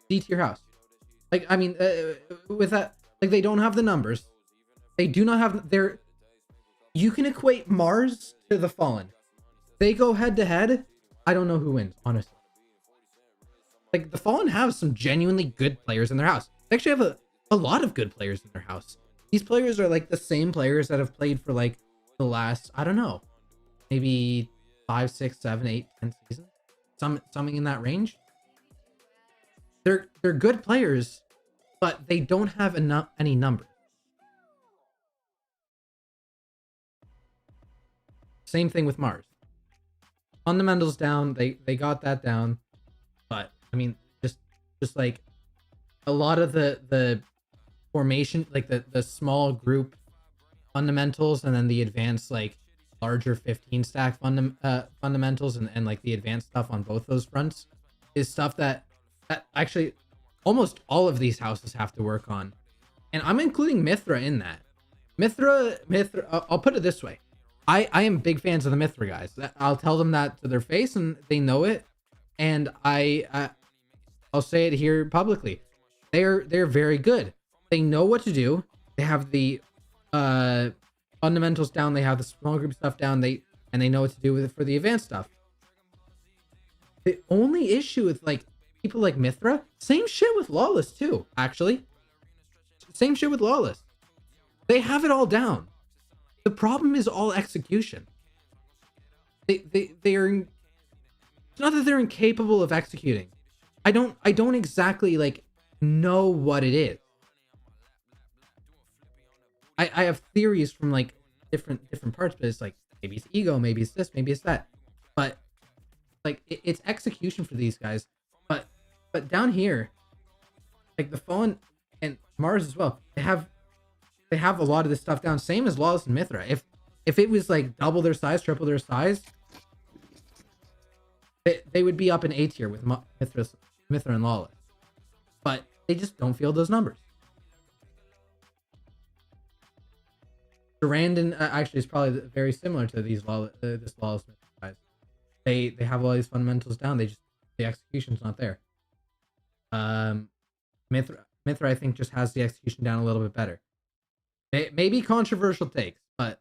D tier house. Like, I mean, with that, like, they don't have the numbers. They do not have their. You can equate Mars to the Fallen. They go head to head. I don't know who wins, honestly. Like, the Fallen have some genuinely good players in their house. They actually have a lot of good players in their house. These players are like the same players that have played for like the last, I don't know, maybe 5, 6, 7, 8, 10 seasons. Something in that range. They're good players, but they don't have any numbers. Same thing with Mars. Fundamentals down, they got that down, but I mean, just like a lot of the formation, like the small group fundamentals, and then the advanced like larger 15 stack fundamentals, and like the advanced stuff on both those fronts is stuff that actually almost all of these houses have to work on, and I'm including Mithra in that. Mithra. I'll put it this way. I am big fans of the Mithra guys. I'll tell them that to their face, and they know it. And I'll say it here publicly. They're very good. They know what to do. They have the fundamentals down. They have the small group stuff down. They know what to do with it for the advanced stuff. The only issue with like people like Mithra, same shit with Lawless too. Actually, same shit with Lawless. They have it all down. The problem is all execution. They are. It's not that they're incapable of executing. I don't exactly like know what it is. I have theories from like different parts, but it's like maybe it's ego, maybe it's this, maybe it's that. But like it's execution for these guys. But down here, like the Fallen and Mars as well, they have a lot of this stuff down, same as Lawless and Mithra. If it was like double their size, triple their size, they would be up in A tier with Mithra and Lawless. But they just don't feel those numbers. Durandon actually is probably very similar to these this Lawless guys. They have all these fundamentals down. The execution's not there. Mithra I think just has the execution down a little bit better. It may be controversial takes, but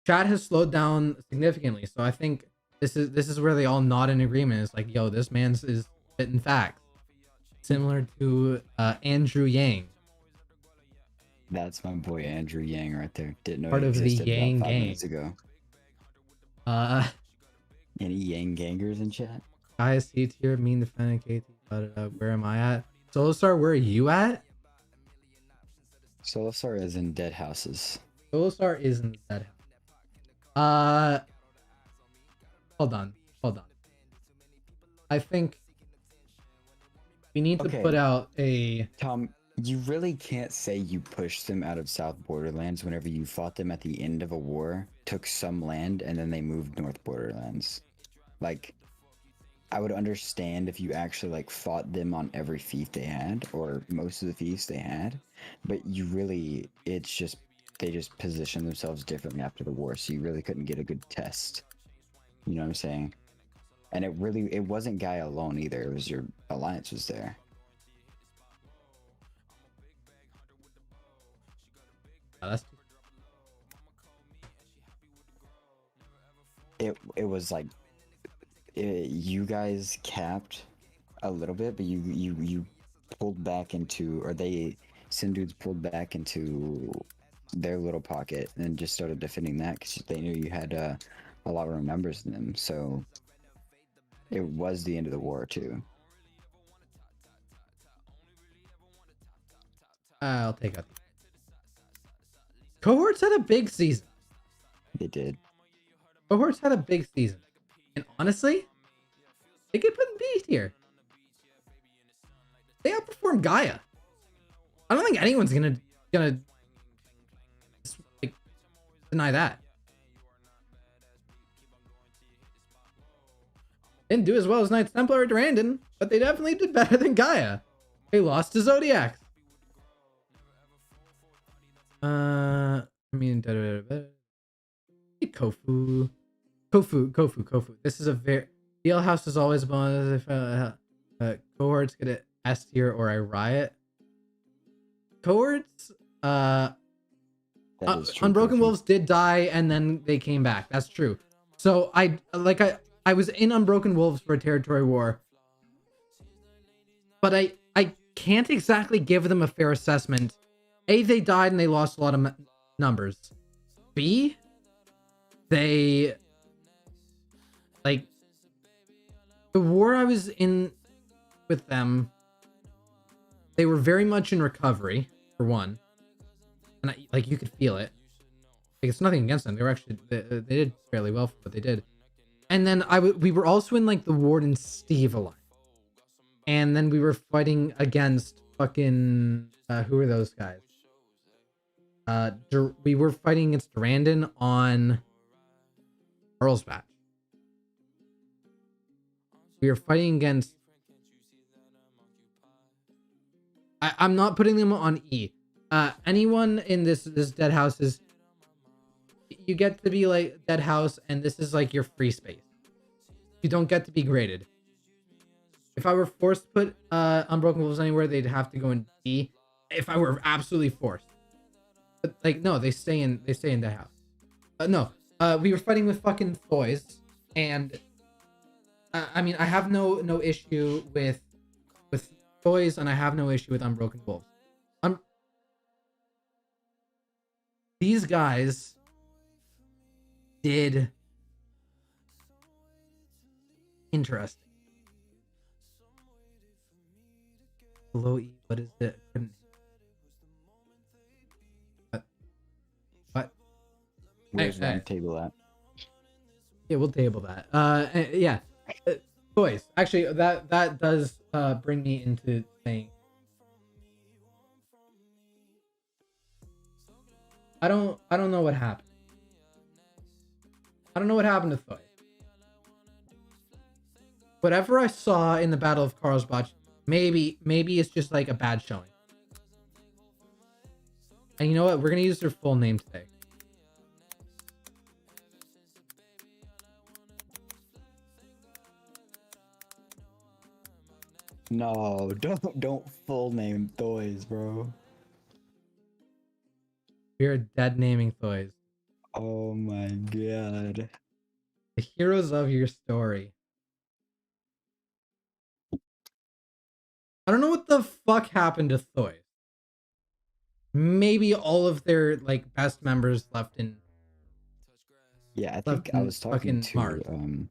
chat has slowed down significantly. So I think this is where they all nod in agreement. It's like, yo, this man's is spitting facts. Similar to Andrew Yang. That's my boy Andrew Yang right there. Didn't know Part he of the existed Yang about 5 gang. minutes ago. Any Yang gangers in chat? Guys, C tier, mean defending KT. Where am I at? Solostar, where are you at? Solosar is in dead houses. Solostar is in that house. Hold on. I think we need to Okay. put out a. Tom, you really can't say you pushed them out of South Borderlands whenever you fought them at the end of a war, took some land, and then they moved North Borderlands. Like, I would understand if you actually like fought them on every fief they had, or most of the fiefs they had, but you really, it's just, they just positioned themselves differently after the war, so you really couldn't get a good test. You know what I'm saying? And it wasn't Gaia alone either, it was your alliance was there. That's It was like, you guys capped a little bit, but you pulled back into, or some dudes pulled back into their little pocket and just started defending that because they knew you had a lot more numbers than them. So it was the end of the war too. I'll take out. Cohorts had a big season. They did. Cohorts had a big season, and honestly, they could put in B tier. They outperformed Gaia. I don't think anyone's gonna like, deny that. Didn't do as well as Knights Templar or Durandon, but they definitely did better than Gaia. They lost to Zodiacs. I mean, Kofu. This is a very DL House is always one if cohorts get an S tier or a riot. Cohorts, That is true, Unbroken Kofi. Wolves did die and then they came back. That's true. So I was in Unbroken Wolves for a territory war, but I can't exactly give them a fair assessment. A, they died and they lost a lot of numbers. B, they like the war I was in with them. They were very much in recovery for one, and like you could feel it. Like it's nothing against them. They were actually they did fairly well for what they did. And then we were also in like the Warden Steve alliance, and then we were fighting against fucking who are those guys? We were fighting against Durandon on Earl's Batch. We were fighting against. I'm not putting them on E. Anyone in this dead house is. You get to be like dead house, and this is like your free space. You don't get to be graded. If I were forced to put Unbroken Wolves anywhere, they'd have to go in D. If I were absolutely forced. But like no, they stay in dead house. No, we were fighting with fucking Thoys, and I mean I have no issue with Thoys, and I have no issue with Unbroken Wolves. These guys did interesting. Below E, what is it? What? Where's round table at? Yeah, we'll table that. Yeah. Toys. Actually, that does bring me into saying I don't know what happened. I don't know what happened to Thoy. Whatever I saw in the Battle of Karlsbad, maybe it's just like a bad showing. And you know what? We're gonna use their full name today. No, don't full name Thoys, bro. We're dead naming Thoys. Oh my god. The heroes of your story. I don't know what the fuck happened to Thoys. Maybe all of their like best members left in. Yeah, I think I was talking to Mars. I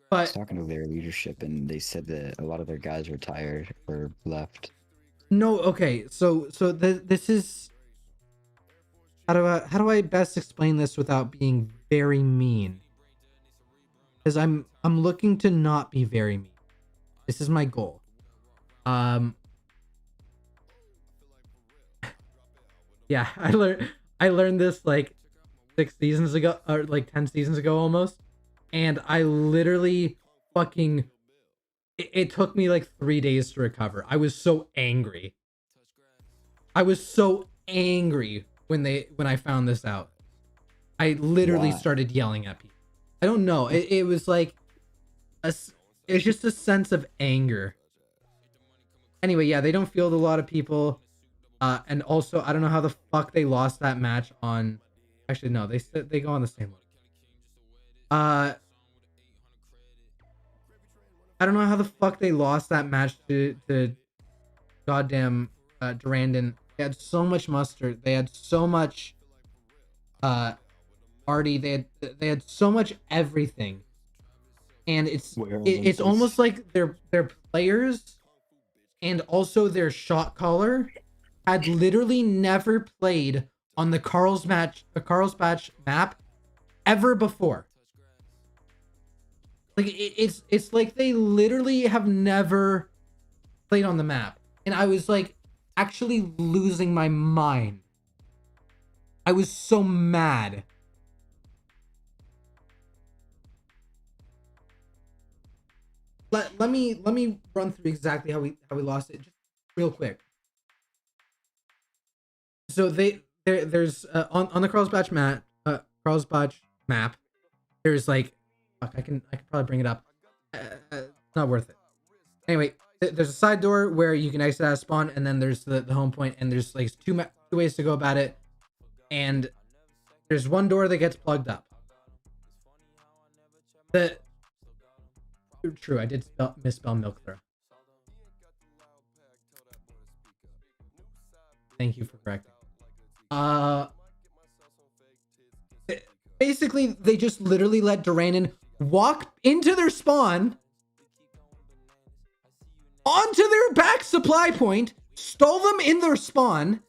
But was talking to their leadership, and they said that a lot of their guys retired or left. no, okay. So this is how do I best explain this without being very mean? Because I'm looking to not be very mean. This is my goal. Yeah, I learned this like 6 seasons ago, or like 10 seasons ago almost, and I literally fucking it took me like 3 days to recover. I was so angry. I was so angry when I found this out. I literally Why? started yelling at people. I don't know. It was like it's just a sense of anger. Anyway, yeah, they don't field a lot of people. And also, I don't know how the fuck they lost that match on. Actually, no, they go on the same one. I don't know how the fuck they lost that match to goddamn Durandon. They had so much mustard. They had so much arty. They had so much everything. And it's almost like their players and also their shot caller had literally never played on the Carlsbad map ever before. Like it's like they literally have never played on the map. And I was like actually losing my mind. I was so mad. Let me run through exactly how we lost it just real quick. So there's on the Carlsbad map, there's like, fuck, I can probably bring it up. It's not worth it. Anyway, there's a side door where you can exit out of spawn, and then there's the home point, and there's like two ways to go about it. And there's one door that gets plugged up. True, I did misspell milk throw. Thank you for correcting. Basically, they just literally let Durandon walk into their spawn, onto their back supply point, stole them in their spawn,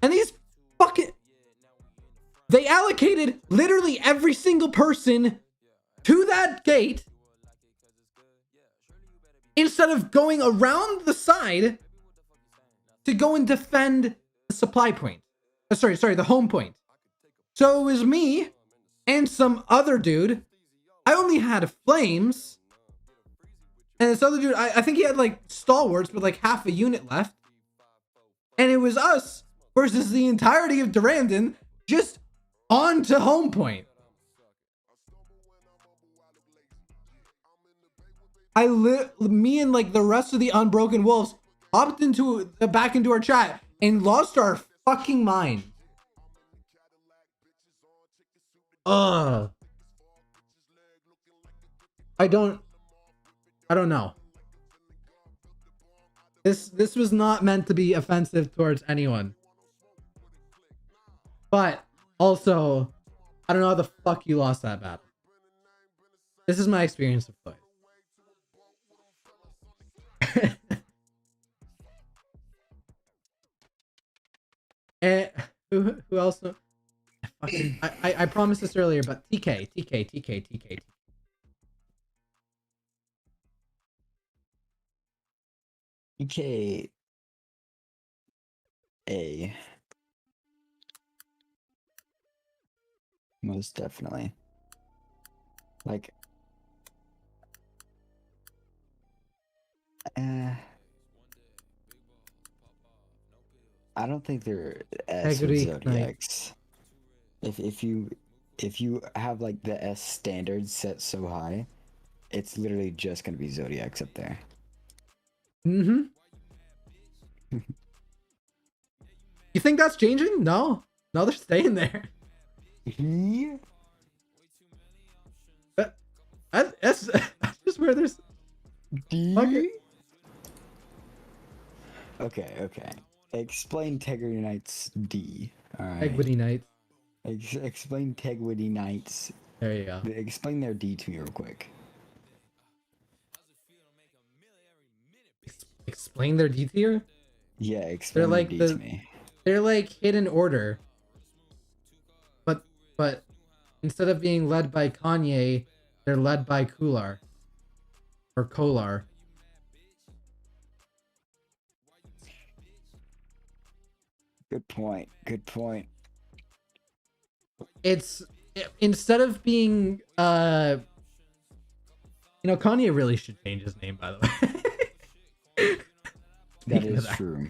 and these fucking... They allocated literally every single person to that gate instead of going around the side to go and defend the supply point. Sorry, the home point. So it was me and some other dude. I only had flames. And this other dude, I think he had like stalwarts, but like half a unit left. And it was us versus the entirety of Durandon just on to home point. Me and like the rest of the Unbroken Wolves hopped back into our chat and lost our fucking mind. I don't know. This was not meant to be offensive towards anyone. But also, I don't know how the fuck you lost that battle. This is my experience of play. And who else? I promised this earlier, but TK. TK. Most definitely. Like, I don't think they're S with Zodiacs. If you have like the S standards set so high, it's literally just gonna be Zodiacs up there. Mm-hmm. You think that's changing? No, they're staying there. Yeah. That's just where there's D. Okay. Explain Tegrity Knights D. All right. Tegrity Knights. Explain Tegrity Knights. There you go. Explain their D to me real quick. Explain their D tier? Yeah, explain their D to me. They're like hidden order. But instead of being led by Kanye, they're led by Kular. Or Kolar. Good point. It's instead of being Kanye really should change his name, by the way. That is true.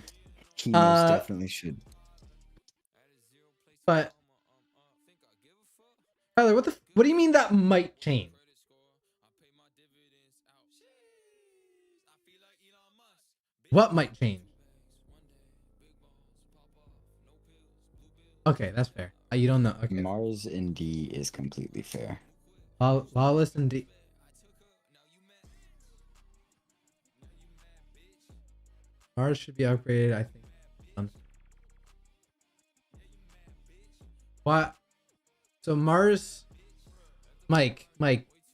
He most definitely should. But Tyler, what do you mean that might change? What might change? Okay, that's fair. You don't know. Okay. Mars in D is completely fair. Lawless in D. Mars should be upgraded, I think. What? So Mars, Mike,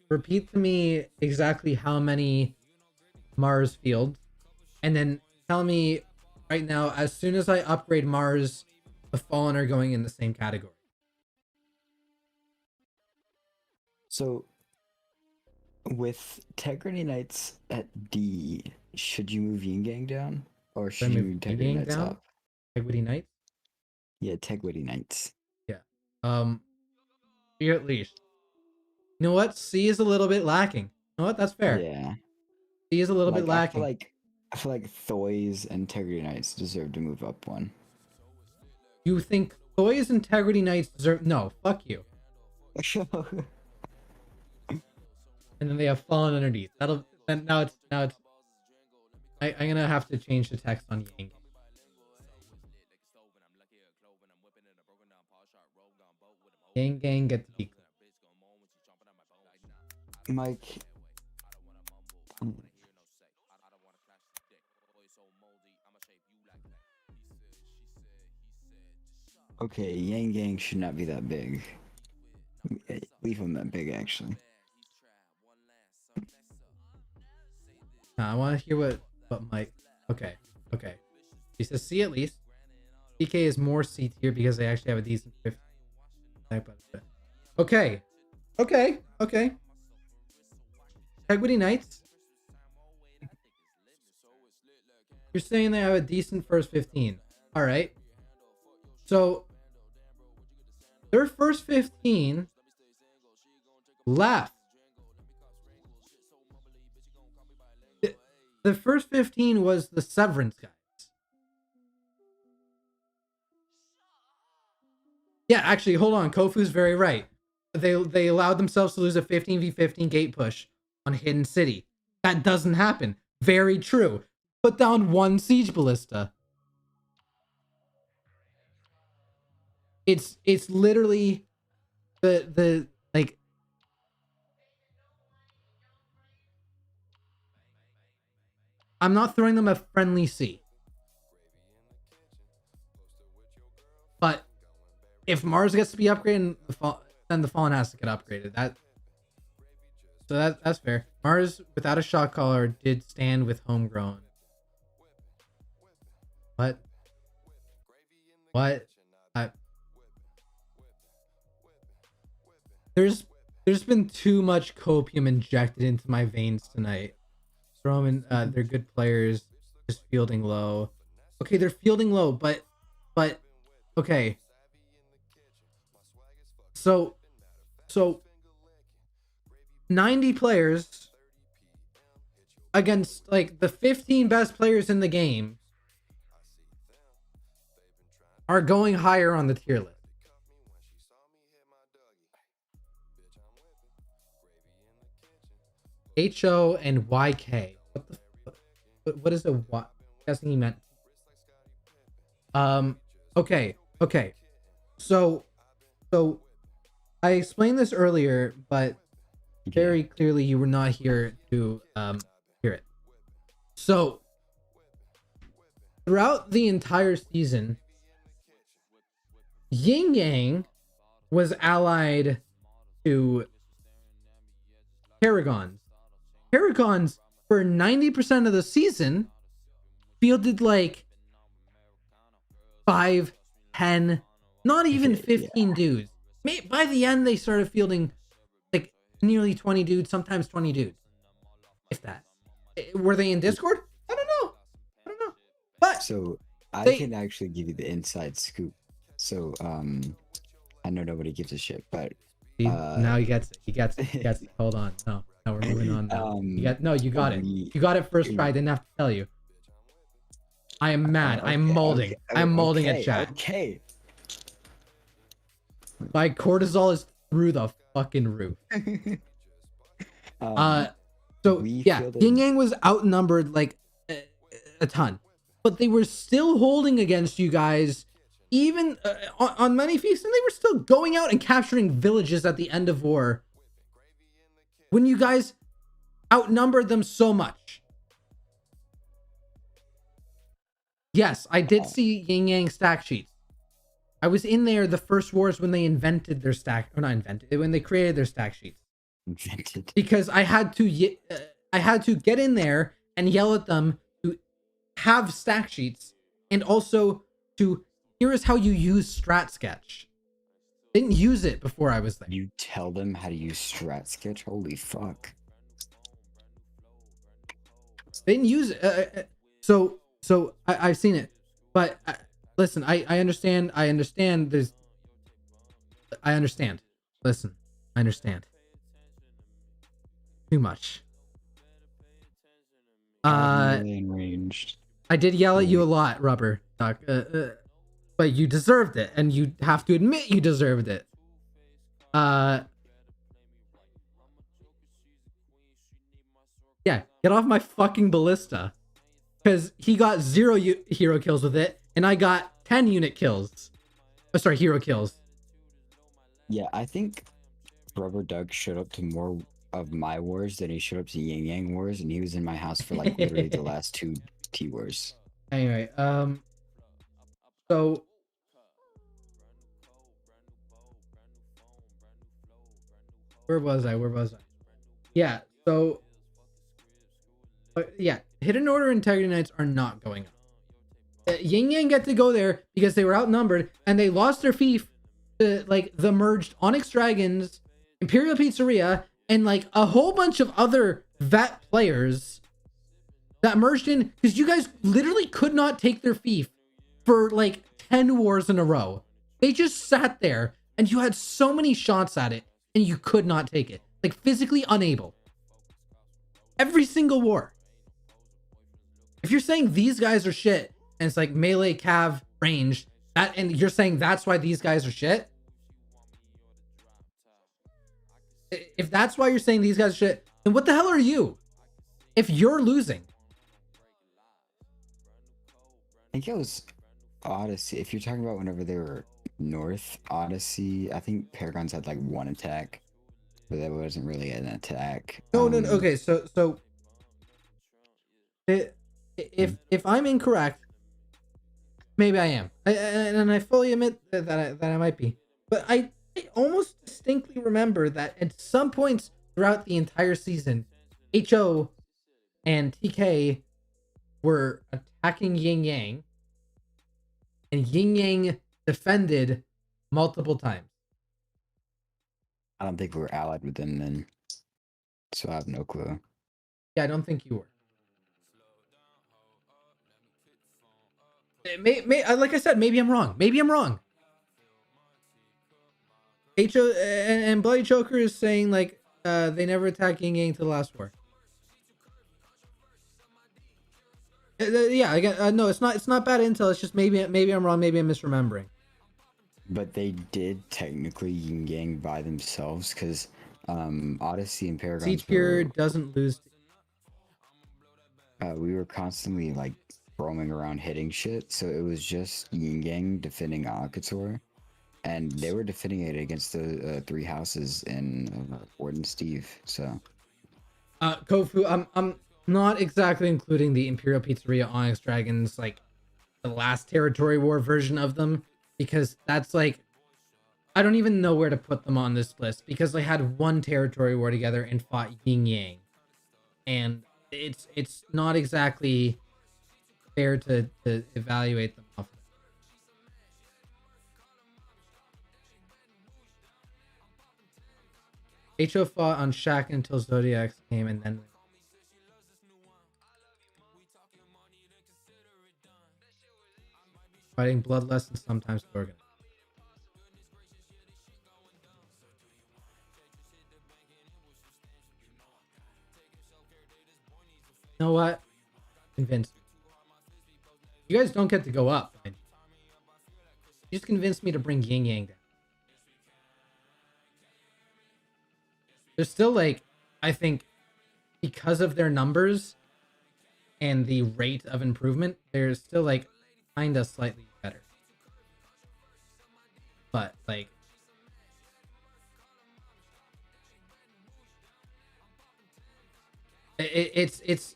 repeat to me exactly how many Mars fields, and then tell me right now, as soon as I upgrade Mars, the Fallen are going in the same category. So, with Integrity Knights at D, should you move Yin Gang down? Or Should I should you move move Yin Integrity Gang Knights down? up? Integrity Knights? Yeah, Integrity Knights. Yeah. Here at least. You know what? C is a little bit lacking. You know what? That's fair. Yeah. C is a little bit Like, lacking. I feel like Thoys and Integrity Knights deserve to move up one. You think Thoy's Integrity Knights deserve... No, fuck you. And then they have Fallen underneath. Now it's I'm gonna have to change the text on Yang. Yang Gang get to be Mike. Okay, Yang Gang should not be that big. Leave him that big, actually. I want to hear what Mike. Okay. He says C at least. PK is more C tier because they actually have a decent 50 type of it. Okay. Integrity Knights. You're saying they have a decent first 15. All right. So their first 15 left. The first 15 was the Severance guys. Yeah, actually, hold on. Kofu's very right. They allowed themselves to lose a 15v15 gate push on Hidden City. That doesn't happen. Very true. Put down one siege ballista. It's literally the like. I'm not throwing them a friendly C. But if Mars gets to be upgraded, then the Fallen has to get upgraded. That's fair. Mars, without a shot caller, did stand with Homegrown. What? There's been too much copium injected into my veins tonight. Roman, they're good players, just fielding low. Okay, they're fielding low, but okay. So 90 players against like the 15 best players in the game are going higher on the tier list. HO and YK. What is a Y? I'm guessing he meant. Okay. So I explained this earlier, but very clearly you were not here to hear it. So throughout the entire season, Yin Yang was allied to Paragons. Paragons, for 90% of the season, fielded like 5, 10, not even 15 dudes. By the end, they started fielding like nearly 20 dudes, sometimes 20 dudes. If that. Were they in Discord? I don't know. But so I can actually give you the inside scoop. So I know nobody gives a shit, but now he gets it. Hold on. No, we're moving on now. You got it. You got it first try. I didn't have to tell you. I am mad. I'm molding. I'm molding a chat. Okay. My cortisol is through the fucking roof. So yeah, Yin Yang was outnumbered like a ton, but they were still holding against you guys. Even on many feasts, and they were still going out and capturing villages at the end of war when you guys outnumbered them so much. Yes, I did see Yin Yang stack sheets. I was in there the first wars when they invented their stack, or not invented, when they created their stack sheets. Invented. Because I had to get in there and yell at them to have stack sheets and also to here is how you use strat sketch. Didn't use it before I was there. You tell them how to use strat sketch? Holy fuck. Didn't use it. So I've seen it, but listen, I understand. I understand. I understand. Listen, I understand. Too much. Melee and ranged. I did yell at you a lot, Rubber Duck, but you deserved it, and you have to admit you deserved it. Yeah, get off my fucking ballista, because he got 0 hero kills with it, and I got 10 unit kills. Oh, sorry, hero kills. Yeah, I think Rubber Duck showed up to more of my wars than he showed up to Yin Yang wars, and he was in my house for like literally the last 2 T wars. Anyway, so where was I? Yeah, so yeah, Hidden Order Integrity Knights are not going up. Yin Yang get to go there because they were outnumbered and they lost their fief to like the merged Onyx Dragons, Imperial Pizzeria, and like a whole bunch of other vet players that merged in because you guys literally could not take their fief for like 10 wars in a row. They just sat there and you had so many shots at it and you could not take it. Like physically unable. Every single war. If you're saying these guys are shit and it's like melee, cav, range, that, and you're saying that's why these guys are shit. If that's why you're saying these guys are shit, then what the hell are you? If you're losing. I think it was Odyssey. If you're talking about whenever they were North Odyssey, I think Paragons had like 1 attack, but that wasn't really an attack. No. Okay, so if I'm incorrect, maybe I am, and I fully admit that I might be. But I almost distinctly remember that at some points throughout the entire season, HO and TK were attacking Yin Yang, and Yin Yang defended multiple times. I don't think we were allied with them then, so I have no clue. Yeah, I don't think you were. Like I said, maybe I'm wrong. HO and Bloody Choker is saying like they never attacked Yin Yang to the last war. Yeah, again, no, it's not bad intel. It's just maybe I'm wrong. Maybe I'm misremembering. But they did technically Yin Yang by themselves because Odyssey and Paragons. Siege period doesn't lose. We were constantly like roaming around hitting shit, so it was just Yin Yang defending Akator, and they were defending it against the 3 houses in Warden Steve. So, Kofu, I'm not exactly including the Imperial Pizzeria Onyx Dragons, like the last territory war version of them, because that's like I don't even know where to put them on this list because they had 1 territory war together and fought Yin Yang, and it's not exactly fair to evaluate them off. HO fought on Shaq until Zodiacs came and then fighting bloodless and sometimes organized. You know what? Convinced me. You guys don't get to go up. You just convinced me to bring Yin Yang down. There's still like, I think, because of their numbers and the rate of improvement, they're still like kinda slightly better. But like, it's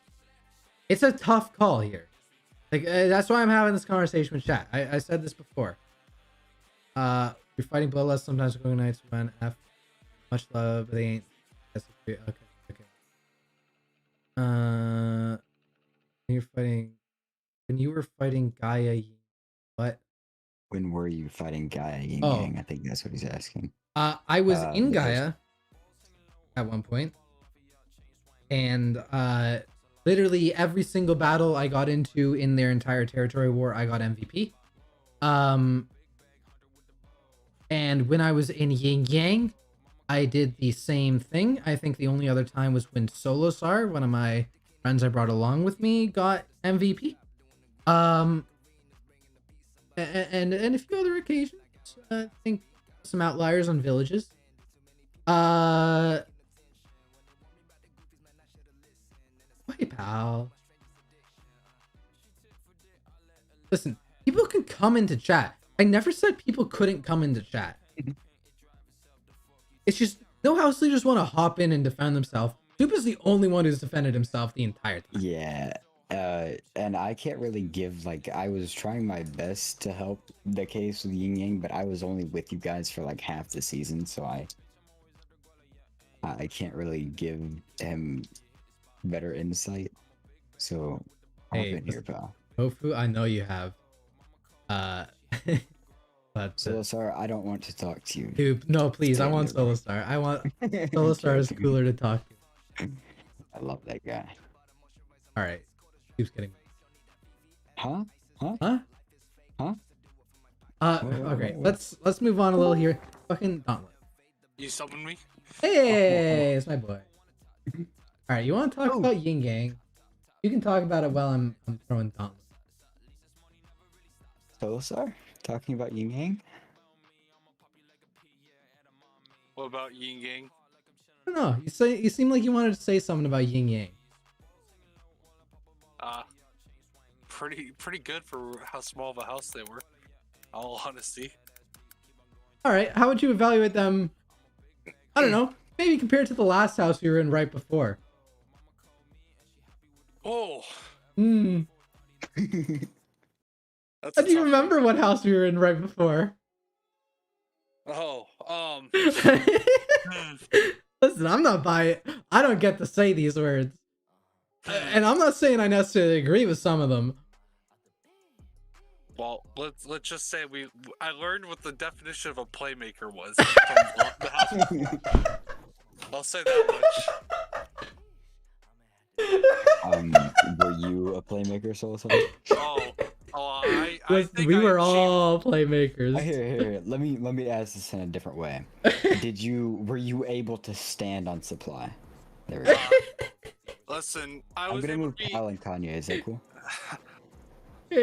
a tough call here. Like that's why I'm having this conversation with chat. I said this before. You're fighting bloodlust sometimes going nights when F much love, but they ain't. Okay. You're fighting When you were fighting Gaia, what? When were you fighting Gaia Yin Oh. Yang? I think that's what he's asking. I was in the first- Gaia at one point, and literally every single battle I got into in their entire territory war, I got MVP. And when I was in Yin Yang, I did the same thing. I think the only other time was when Solosar, one of my friends I brought along with me, got MVP. And a few other occasions. I think some outliers on villages. Hey, pal. Listen, people can come into chat. I never said people couldn't come into chat. It's just no house leaders want to hop in and defend themselves. Soupa's the only one who's defended himself the entire time. Yeah. And I can't really give, like, I was trying my best to help the case with Yin Yang, but I was only with you guys for like half the season, so I can't really give him better insight. So hop Hey, in here, pal. Tofu, I know you have. But Solosar, I don't want to talk to you. dude, no, please, I Stay want nearby. Solostar. I want Solostar is cooler to talk to. I love that guy. All right, keeps getting. Huh? Huh? Huh? Huh? Okay, let's move on a little here. Fucking Dauntless. You summoned me? Hey, it's my boy. All right, you want to talk Oh. about Yin Yang? You can talk about it while I'm throwing Dauntless. Solosar? Talking about Yin Yang? What about Yin Yang? I don't know. You seem like you wanted to say something about Yin Yang. Pretty good for how small of a house they were. All honesty. All right, how would you evaluate them? I don't know. Maybe compared to the last house you were in right before. Oh, Hmm. that's How a do you tough remember what house we were in right before? one. Oh, Listen, I'm not buying. I don't get to say these words, and I'm not saying I necessarily agree with some of them. well, let's just say I learned what the definition of a playmaker was. The house- I'll say that much. Were you a playmaker, Solosar? I Listen, think we I were achieved- all playmakers. Here. Let me ask this in a different way. Were you able to stand on supply? There we go. Listen, I I'm was gonna able move to be. Pal and Kanye. Is that cool? Yeah.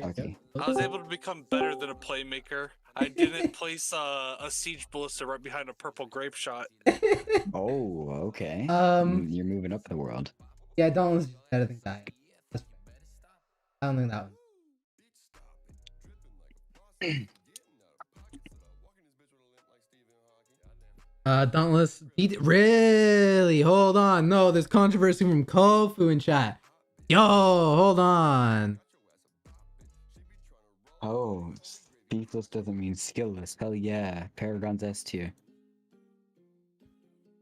Okay. I was able to become better than a playmaker. I didn't place a siege ballista right behind a purple grape shot. Oh, okay. You're moving up the world. Yeah, Dauntless is better than Gaia. That's fair. I don't think that one. Dauntless really? Hold on. No, there's controversy from Kofu in chat. Yo, hold on. Oh, speechless doesn't mean skillless. Hell yeah, Paragon's S tier.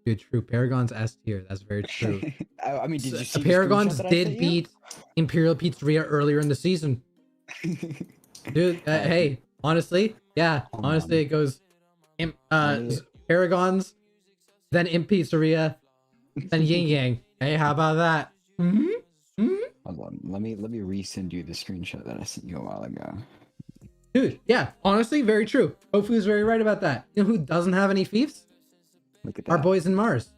Dude, true. Paragon's S tier. That's very true. I mean, did you see the Paragons screenshot that I did sent you? beat Imperial Pizzeria earlier in the season. Dude, hey, honestly, yeah, Hold honestly, on. it goes Let me- Paragons, then Imp Pizzeria, then Yin Yang. Hey, how about that? Hold on, let me resend you the screenshot that I sent you a while ago. Dude, yeah, honestly, very true. Tofu is very right about that. You know who doesn't have any fiefs? Look at that. Our boys in Mars.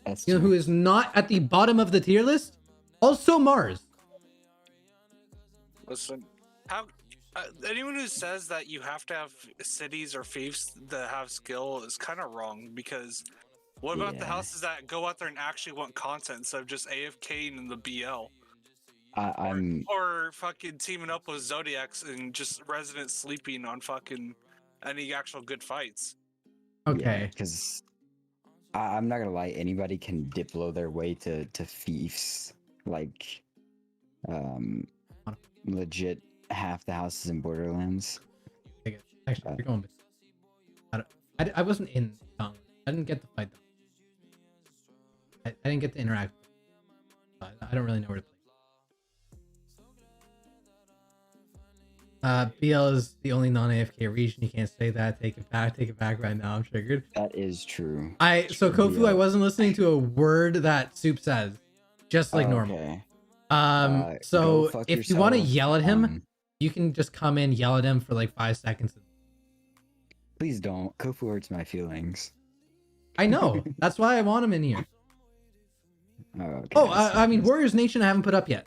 S You know tier. who is not at the bottom of the tier list? Also Mars. Listen, how anyone who says that you have to have cities or fiefs that have skill is kind of wrong, because what about the Yeah. houses that go out there and actually want content instead of just AFKing in the BL? I'm Or fucking teaming up with Zodiacs and just resident sleeping on fucking any actual good fights. Okay. because I'm not gonna lie, anybody can diplo their way to fiefs. Like, legit half the houses in Borderlands. Take it. Actually, you're going. I wasn't in Dauntless. I didn't get to fight them. I didn't get to interact with them. I don't really know where to play. BL is the only non-AFK region. You can't say that. Take it back. Take it back right now. I'm triggered. That is true. So Kofu, I BL. wasn't listening to a word that Soup says, just like Oh, normal. okay. Go So fuck if you want to yourself. yell at him, you can just come in, yell at him for like 5 seconds. Please don't. Kofu hurts my feelings. I know. That's why I want him in here. Oh, okay, Oh, I I mean, Warriors Nation I haven't put up yet.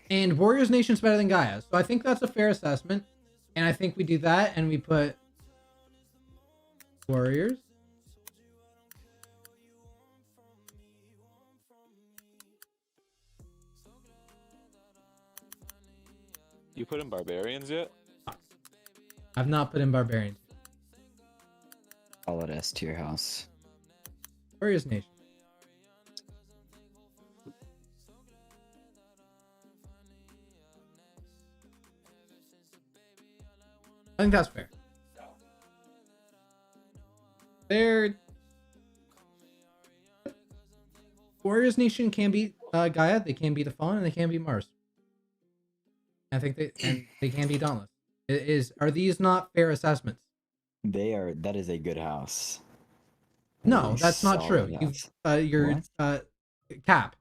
And Warriors Nation's better than Gaia. So I think that's a fair assessment. And I think we do that and we put Warriors. You put in barbarians yet? I've not put in Barbarians. Call it S tier house. Warriors Nation. I think that's fair. They're Warriors Nation can beat Gaia, they can beat the Fawn, and they can beat Mars. I think they can beat Dauntless. Are these not fair assessments? They are. That is a good house. That No, is a that's not true. solid You've house. your Cap.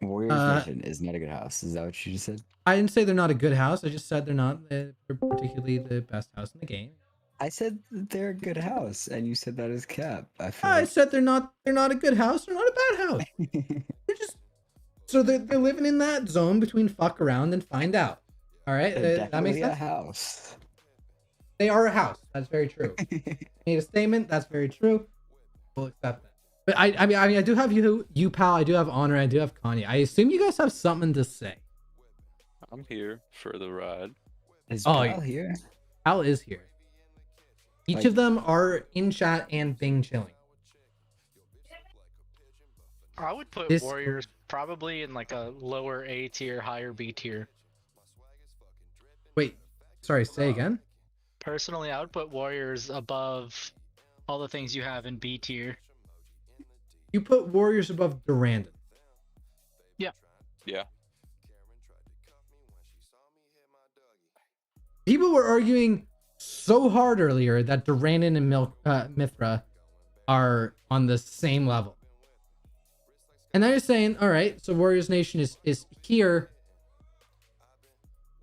Warriors Nation is not a good house. Is that what you just said? I didn't say they're not a good house. I just said they're not particularly the best house in the game. I said that they're a good house, and you said that is cap. I feel I like... said they're not a good house. They're not a bad house. They're just they're living in that zone between fuck around and find out. All right, They're that makes definitely a sense. house. They are a house. That's very true. Made a statement. That's very true. We'll accept that. But I mean, I do have you pal. I do have Honor. I do have Kanye. I assume you guys have something to say. I'm here for the ride. Is Oh, Pal here? Al is here. Each Like- of them are in chat and Bing chilling. I would put This- Warriors probably in like a lower A tier, higher B tier. Wait, sorry. Say again. Personally, I would put Warriors above all the things you have in B tier. You put Warriors above Durandon. Yeah. People were arguing so hard earlier that Durandon and Mithra are on the same level. And they're saying, all right, so Warriors Nation is here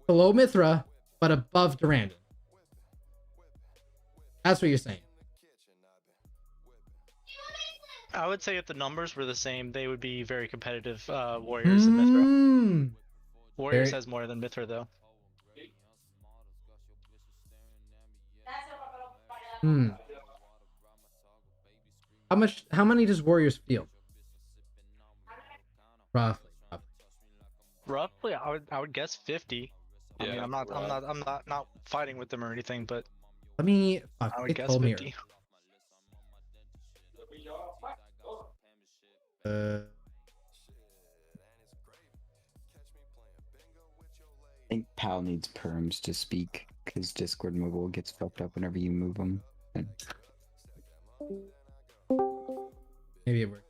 below Mithra, but above Durandon. That's what you're saying. I would say if the numbers were the same, they would be very competitive. Warriors and Mithra. Mm. Warriors Very- has more than Mithra though. Hmm. How many does Warriors field? Roughly. Roughly, I would guess 50. I mean, Yeah, I'm not fighting with them or anything, but Let me. Fuck, I they would guess told me 50. I think Pal needs perms to speak because Discord mobile gets fucked up whenever you move them. maybe it worked.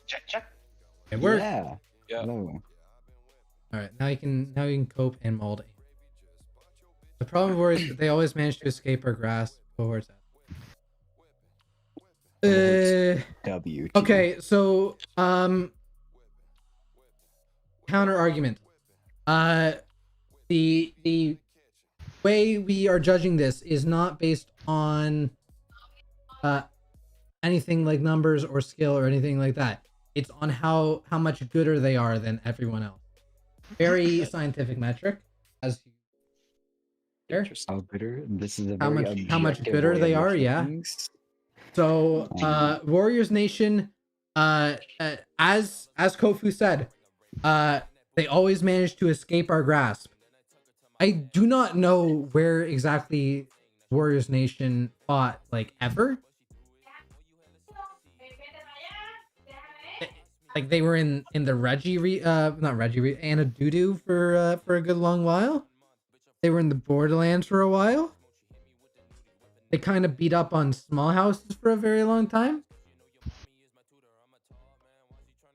Check. It worked. Yeah. Yeah. Hello. All right, now you can cope and mold. The problem is that they always manage to escape our grasp. Cohorts. W. tier. Okay, so counter argument. The way we are judging this is not based on anything like numbers or skill or anything like that. It's on how much gooder they are than everyone else. Very scientific metric. As there. How gooder? This is a How very much objective gooder way they of are, looking at yeah. things. So, Warriors Nation, as Kofu said, they always manage to escape our grasp. I do not know where exactly Warriors Nation fought, like, ever. Like they were in the Anadudu for a good long while. They were in the Borderlands for a while. They kind of beat up on small houses for a very long time.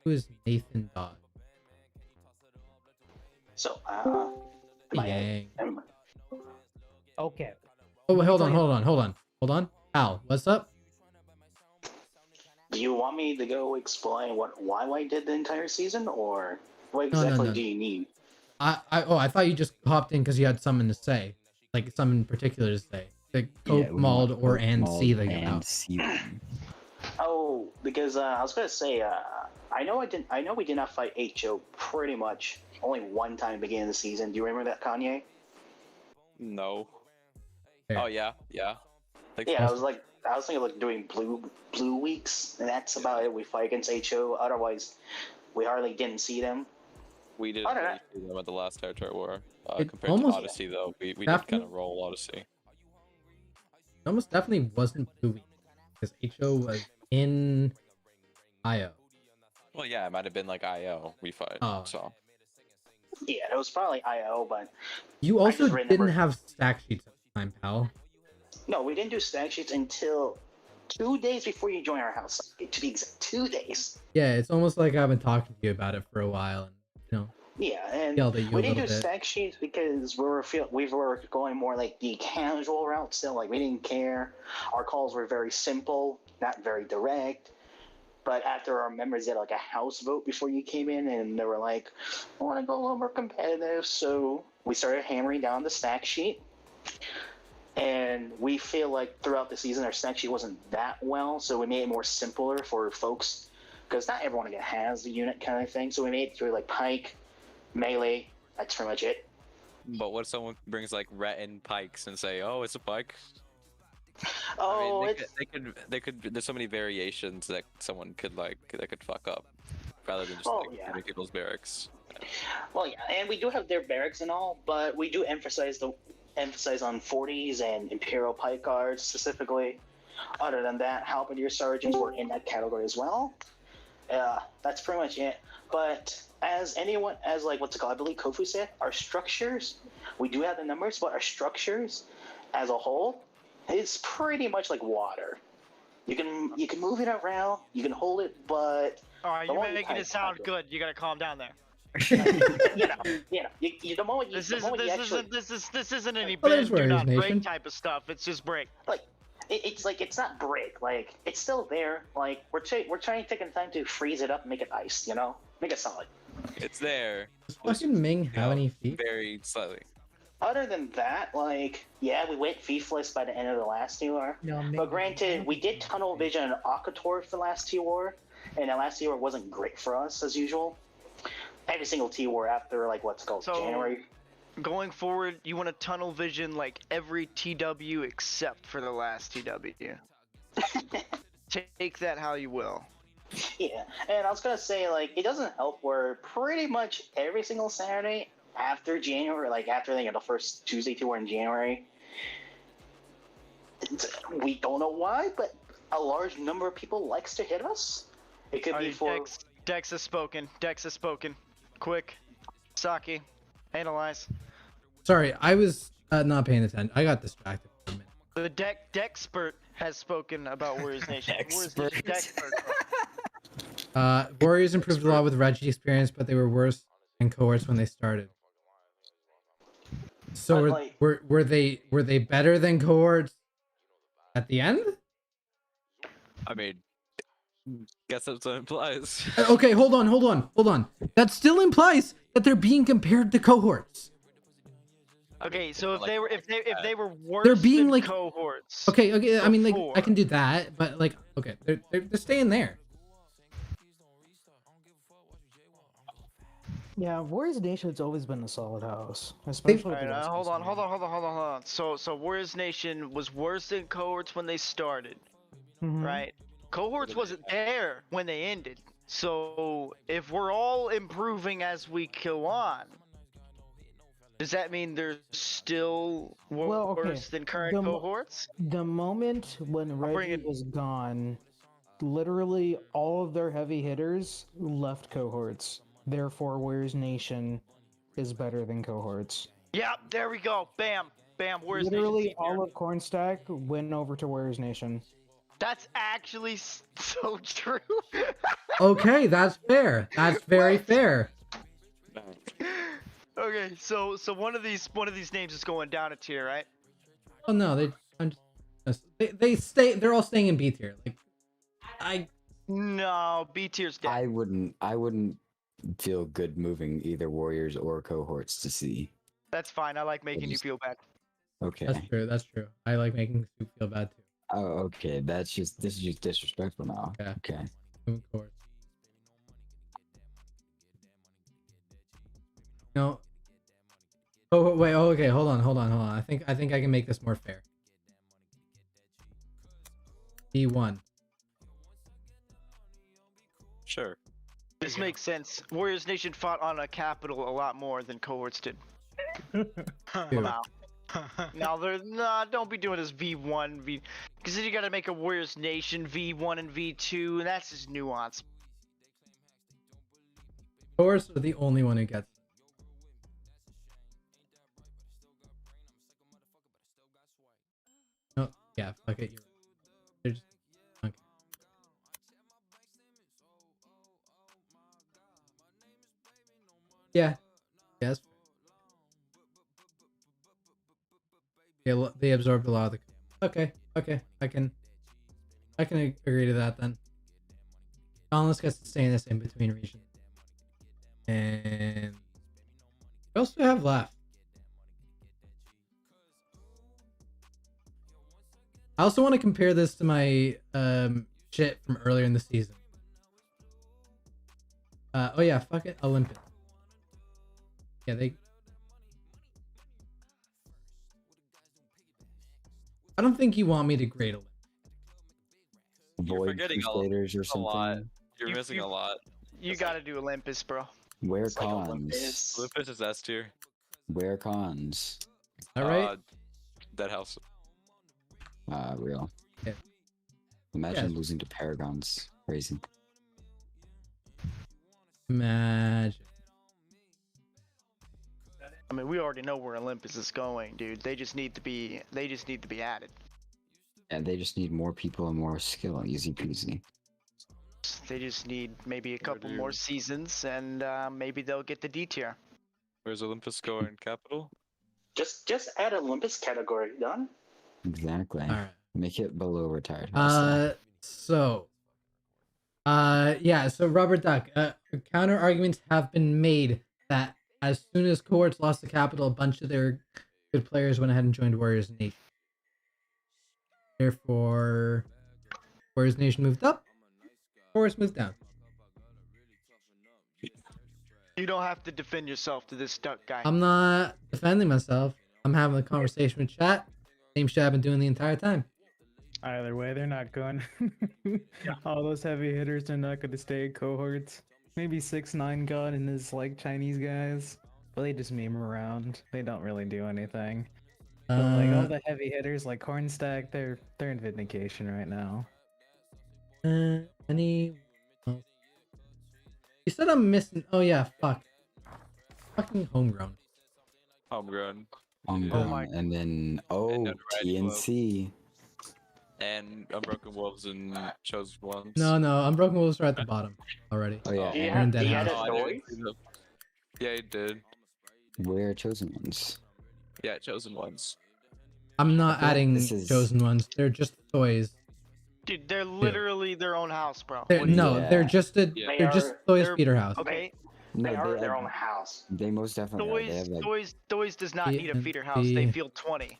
Who is Nathan Dodd? So, Yang. Okay. Oh, wait, hold tell on, hold on. Al, what's up? do you want me to go explain what YY did the entire season, or what No, exactly no. do you need? I thought you just hopped in because you had something to say, like something in particular to say. Like Yeah, Cope, we Mauled, want or Cope, and Mauled, C they got and out. C1. Oh, because I was gonna say, I know we did not fight HO pretty much only one time at the beginning of the season. Do you remember that, Kanye? No. Fair. Oh yeah, yeah. Like, Yeah, I was thinking like doing blue weeks, and that's about it. We fight against HO. Otherwise, we hardly didn't see them. we didn't Other than really see them at the last territory war. It Compared almost- to Odyssey, though, we did Definitely- kind of roll Odyssey. It almost definitely wasn't Blue because HO was in IO. Well, yeah, it might have been like IO we fight. Oh. So Yeah, it was probably IO, but You I also just remember- didn't have stack sheets at the time, pal. no, we didn't do stack sheets until 2 days before you joined our house. To be exact, 2 days. Yeah, it's almost like I've been talking to you about it for a while, and Yeah, and yelled at you we a didn't do little bit. stack sheets because we were going more like the casual route still. Like we didn't care. Our calls were very simple, not very direct. But after our members did like a house vote before you came in, and they were like, "I want to go a little more competitive," so we started hammering down the stack sheet. And we feel like throughout the season our stack sheet wasn't that well, so we made it more simpler for folks because not everyone again has the unit kind of thing. So we made it through like Pike, melee. That's pretty much it. but what if someone brings like Rhett and Pikes and say, "Oh, it's a Pike"? Oh, I mean, it's they could. There's so many variations that someone could that could fuck up, rather than just yeah. having people's barracks. well, yeah, and we do have their barracks and all, but we do emphasize on 40s and Imperial Pike Guards specifically. Other than that, Halberdier Sergeants were in that category as well. That's pretty much it. But as like what's it called? I believe Kofu said, our structures, we do have the numbers, but our structures as a whole is pretty much like water. You can move it around, you can hold it, but All right, the you're one you making kinda it sound can't good. You gotta calm down there. the moment you, This the moment you actually, this isn't any Well, there's bend do not Warriors break Nation. type of stuff. It's just break. like it's like it's not break, like it's still there. Like we're trying to take the time to freeze it up and make it ice, make it solid. It's there. Does fucking Ming have know, any feet? Very slightly. Other than that, like, yeah, we went feefless by the end of the last TOR. No, But granted, we did tunnel vision and Akator for the last TOR, and the last TOR wasn't great for us as usual. Every single TOR after like what's called So- January. Going forward, you want to tunnel vision like every TW except for the last TW. Take that how you will. Yeah, and I was gonna say, like, it doesn't help where pretty much every single Saturday after January, like after the first Tuesday tour in January, we don't know why, but a large number of people likes to hit us. It could be for Dex has spoken. Dex has spoken. Quick, Saki, analyze. Sorry, I was not paying attention. I got distracted for a minute. The Dexpert has spoken about Warriors Nation. Warriors Nation Dexpert. Warriors improved a lot with Reggie experience, but they were worse than cohorts when they started. So But, were they better than cohorts at the end? I mean, guess that's what it implies. Okay, hold on. That still implies that they're being compared to cohorts. Okay, so if Like, they were worse They're being than like- cohorts. Okay. I mean, like, I before. can do that, but like, okay, they're staying there. Yeah, Warriors Nation's always been a solid house, especially. Alright, the West hold Coast on. So Warriors Nation was worse than cohorts when they started, Mhm. right? Cohorts wasn't there when they ended. So if we're all improving as we go on, does that mean they're still Well, okay. worse than current The mo- cohorts? The moment when Reggie bring it- was gone, literally all of their heavy hitters left cohorts. Therefore, Warriors Nation is better than cohorts. Yeah, there we go. Bam, Warriors Literally, Nation. all of Cornstack went over to Warriors Nation. That's actually so true. Okay, that's fair. That's very What? fair. Okay, so one of these names is going down a tier, right? Oh no, they stay. They're all staying in B tier. Like, No, B tier's dead. I wouldn't feel good moving either warriors or cohorts to C. That's fine. I like making you just- feel bad. Okay. That's true. That's true. I like making Soup feel bad too. Oh, okay. This is just disrespectful now. Yeah. Okay. Of course. No. Oh wait. Oh, okay. Hold on. I think I can make this more fair. B1. Sure. This makes sense. Warriors Nation fought on a capital a lot more than cohorts did. Dude. Wow. Now don't be doing this V1 because then you gotta make a Warriors Nation V1 and V2, and that's just nuance. Cohorts are the only one who gets. Oh yeah. Fuck it. They're just. Okay. Yeah. Yes. Yeah, they absorbed a lot of the. Okay, I can agree to that then. Dauntless gets to stay in this in between region. And what else do we have left? I also want to compare this to my shit from earlier in the season. Oh yeah, fuck it, Olympus. Yeah, I don't think you want me to grade Olympus. You're Void forgetting Crusaders or a lot. something. You're missing a lot. You gotta do Olympus, bro. Where It's like cons? Olympus. Olympus is S tier. Where cons? All right. Dead House. Real. Yeah. Imagine Yeah. losing to Paragons. Crazy. Magic. I mean, we already know where Olympus is going, dude. They just need to be added. And they just need more people and more skill. Easy peasy. They just need maybe a couple do. more seasons, and maybe they'll get the D tier. Where's Olympus going? Capital? Just add Olympus category. Done. Exactly. All right. Make it below retired. House, So Robert Duck, counter arguments have been made that as soon as cohorts lost the capital, a bunch of their good players went ahead and joined Warriors Nation. Therefore, Warriors Nation moved up, cohorts moved down. You don't have to defend yourself to this Duck guy. I'm not defending myself. I'm having a conversation with chat. Same shit I've been doing the entire time. Either way, they're not going. All those heavy hitters are not going to stay in cohorts. Maybe 6ix9ine gun and his like Chinese guys, but they just meme around. They don't really do anything. But like all the heavy hitters like Cornstack, they're in Vindication right now. Any? Oh. You said I'm missing. Oh yeah, fuck. Fucking homegrown. Homegrown. my- and then And TNC. And Unbroken Wolves and Chosen Ones. No, Unbroken Wolves are at the bottom already. Oh yeah. Do you We're have, in do Dead you have House. a I noise? didn't see the- Yeah, he did. Where Chosen Ones? Yeah, Chosen Ones. I'm not feel like adding this is- chosen ones. They're just toys. Dude, they're literally their own house, bro. They're, What do you- no, Yeah. they're just a. Yeah. They're just Toys they're- Peter House. Okay, No, They are they their have- own house. They most definitely are. They Toys, have like Toys does not need a feeder house. They TNC. feel 20.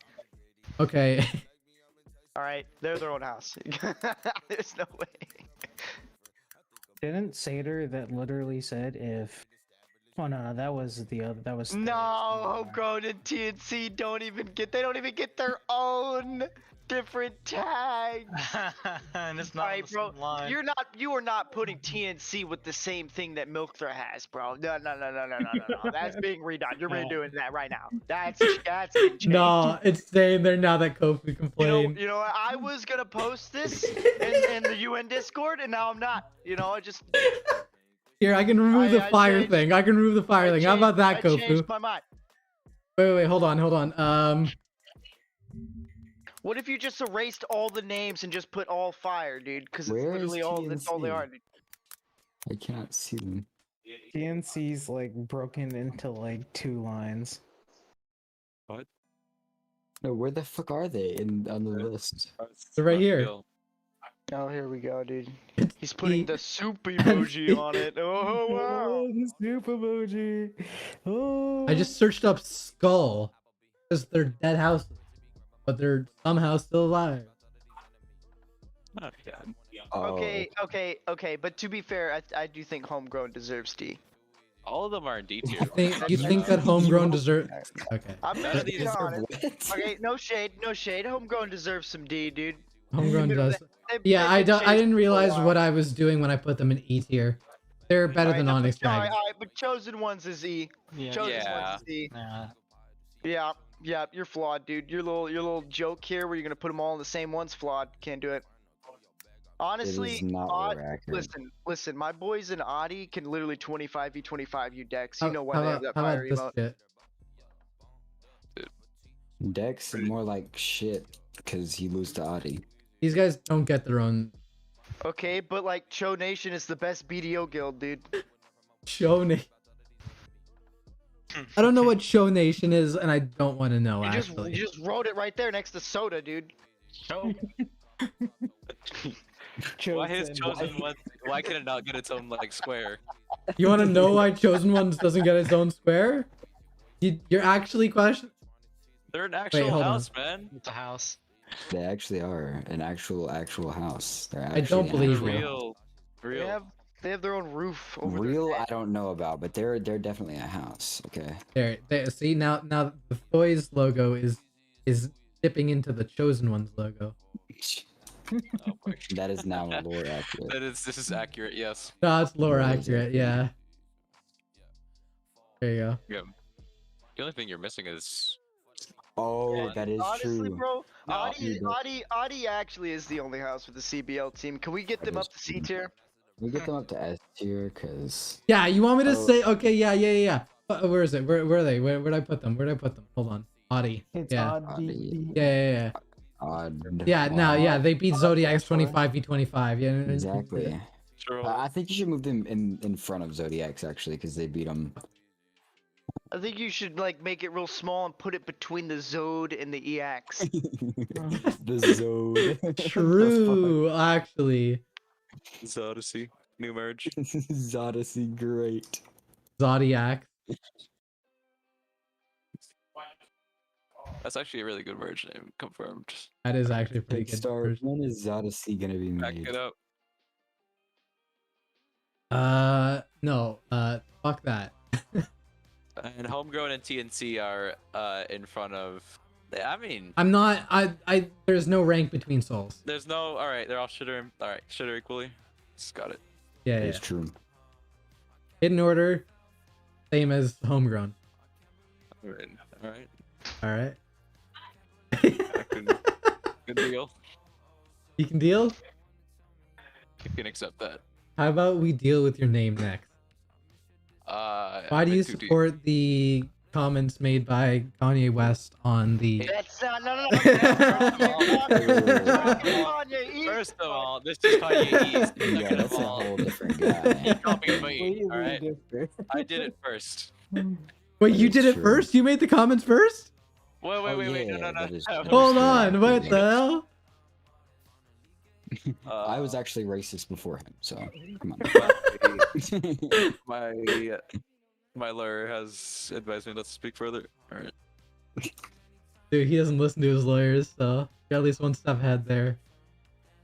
Okay. All right, they're their own house. There's no way. Didn't Sater that literally said if? Oh no, that was the other. That was No, Homegrown and TNC don't even get their own different tag. And it's All not right, on the bro. same line. You are not putting TNC with the same thing that Milk Threat has, bro. No. That's being redone. You're redoing that right now. That's getting changed. No, it's staying there now that Kofi You know, complained. you know what? I was gonna post this in the UN Discord, and now I'm not. You know, I just Here, I can remove the I fire changed- thing. I can remove the fire thing. How about that, I Kofu? changed my mind. Wait, hold on. What if you just erased all the names and just put all fire, dude? Because it's Where literally is that's all they TNC? are. Dude. I cannot see them. TNC's like broken into like 2 lines. What? No, where the fuck are they on the list? They're right here. Oh, here we go, dude. It's He's putting E the soup emoji on it. Oh wow! Oh, the soup emoji. Oh. I just searched up skull because they're dead houses, but they're somehow still alive. Oh, God. Okay. But to be fair, I do think homegrown deserves D. All of them are in D tier. You think that homegrown deserve? Okay. I'm None gonna of be these are honest. Okay, no shade. Homegrown deserves some D, dude. Homegrown They've does. been- they've Yeah, been I chasing didn't for a realize while. what I was doing when I put them in E tier. They're better than Onyx Dragons. Alright, but chosen ones is E. Chosen ones is E. Yeah, you're flawed, dude. Your little joke here where you're gonna put them all in the same one's flawed. Can't do it. Honestly, It is not Odd, lore accurate. listen. My boys in Adi can literally 25v25 you decks. You How- know why how they have about- that how fire about this emote. shit? Dex more like shit because he lose to Adi. These guys don't get their own Okay, but like Cho Nation is the best BDO guild, dude. show nation. I don't know what show nation is, and I don't want to know You actually. just wrote it right there next to Soda, dude. Why his Chosen. chosen one? Why can it not get its own like square? You want to know why chosen ones doesn't get its own square? You're actually question. They're an actual hold on. house, man. It's a house. They actually are an actual house. They're I actually don't an believe actual- you. Real. They have their own roof over Real, their I don't know about, but they're definitely a house. Okay. There. See now the Boys logo is dipping into the chosen ones logo. Oh boy. That is now lore accurate. This is accurate. Yes. No, it's lore Lore is accurate. Yeah. There you go. Yeah. The only thing you're missing is Oh, that is Honestly, true. bro, No. Adi actually is the only house with the CBL team. Can we get That them is up to C true. tier? We get them up to S tier because Yeah, you want me to Oh. say? Okay, yeah. Where is it? Where are they? Where'd I put them? Hold on. Audi. It's Yeah. odd. Audi. Yeah. odd. Yeah. No. Yeah. They beat Zodiac's 25v25. Yeah. Exactly. True. I think you should move them in front of Zodiacs actually because they beat them. I think you should like make it real small and put it between the Zode and the EX. The Zode. True. Actually, Odyssey. New merge. Zodyssey, great. Zodiac. That's actually a really good merge name. Confirmed. That is actually a pretty Big good. star. version. When is Zodyssey gonna be Back made? it up. No. Fuck that. And homegrown and TNC are in front of. I mean, I'm not. I. There's no rank between souls. there's no. All right, they're all shitter. All right, shitter equally. Just got it. Yeah. It's true. Hidden order. Same as homegrown. All right. All right. All right. Good deal. You can deal. You can accept that. How about we deal with your name next? Why do you too deep. support the comments made by Kanye West on the? That's not no. First of all, this is Kanye East. Yeah, Second that's of a all, whole different guy. copy me. All right, I did it first. Wait, you That did is it true. first? You made the comments first? Wait, Oh, no, yeah, no. that is- no. that is Hold true, on. What actually. the hell? I was actually racist before him, so come on. My lawyer has advised me not to speak further. All right. Dude, he doesn't listen to his lawyers, so got at least one step ahead there.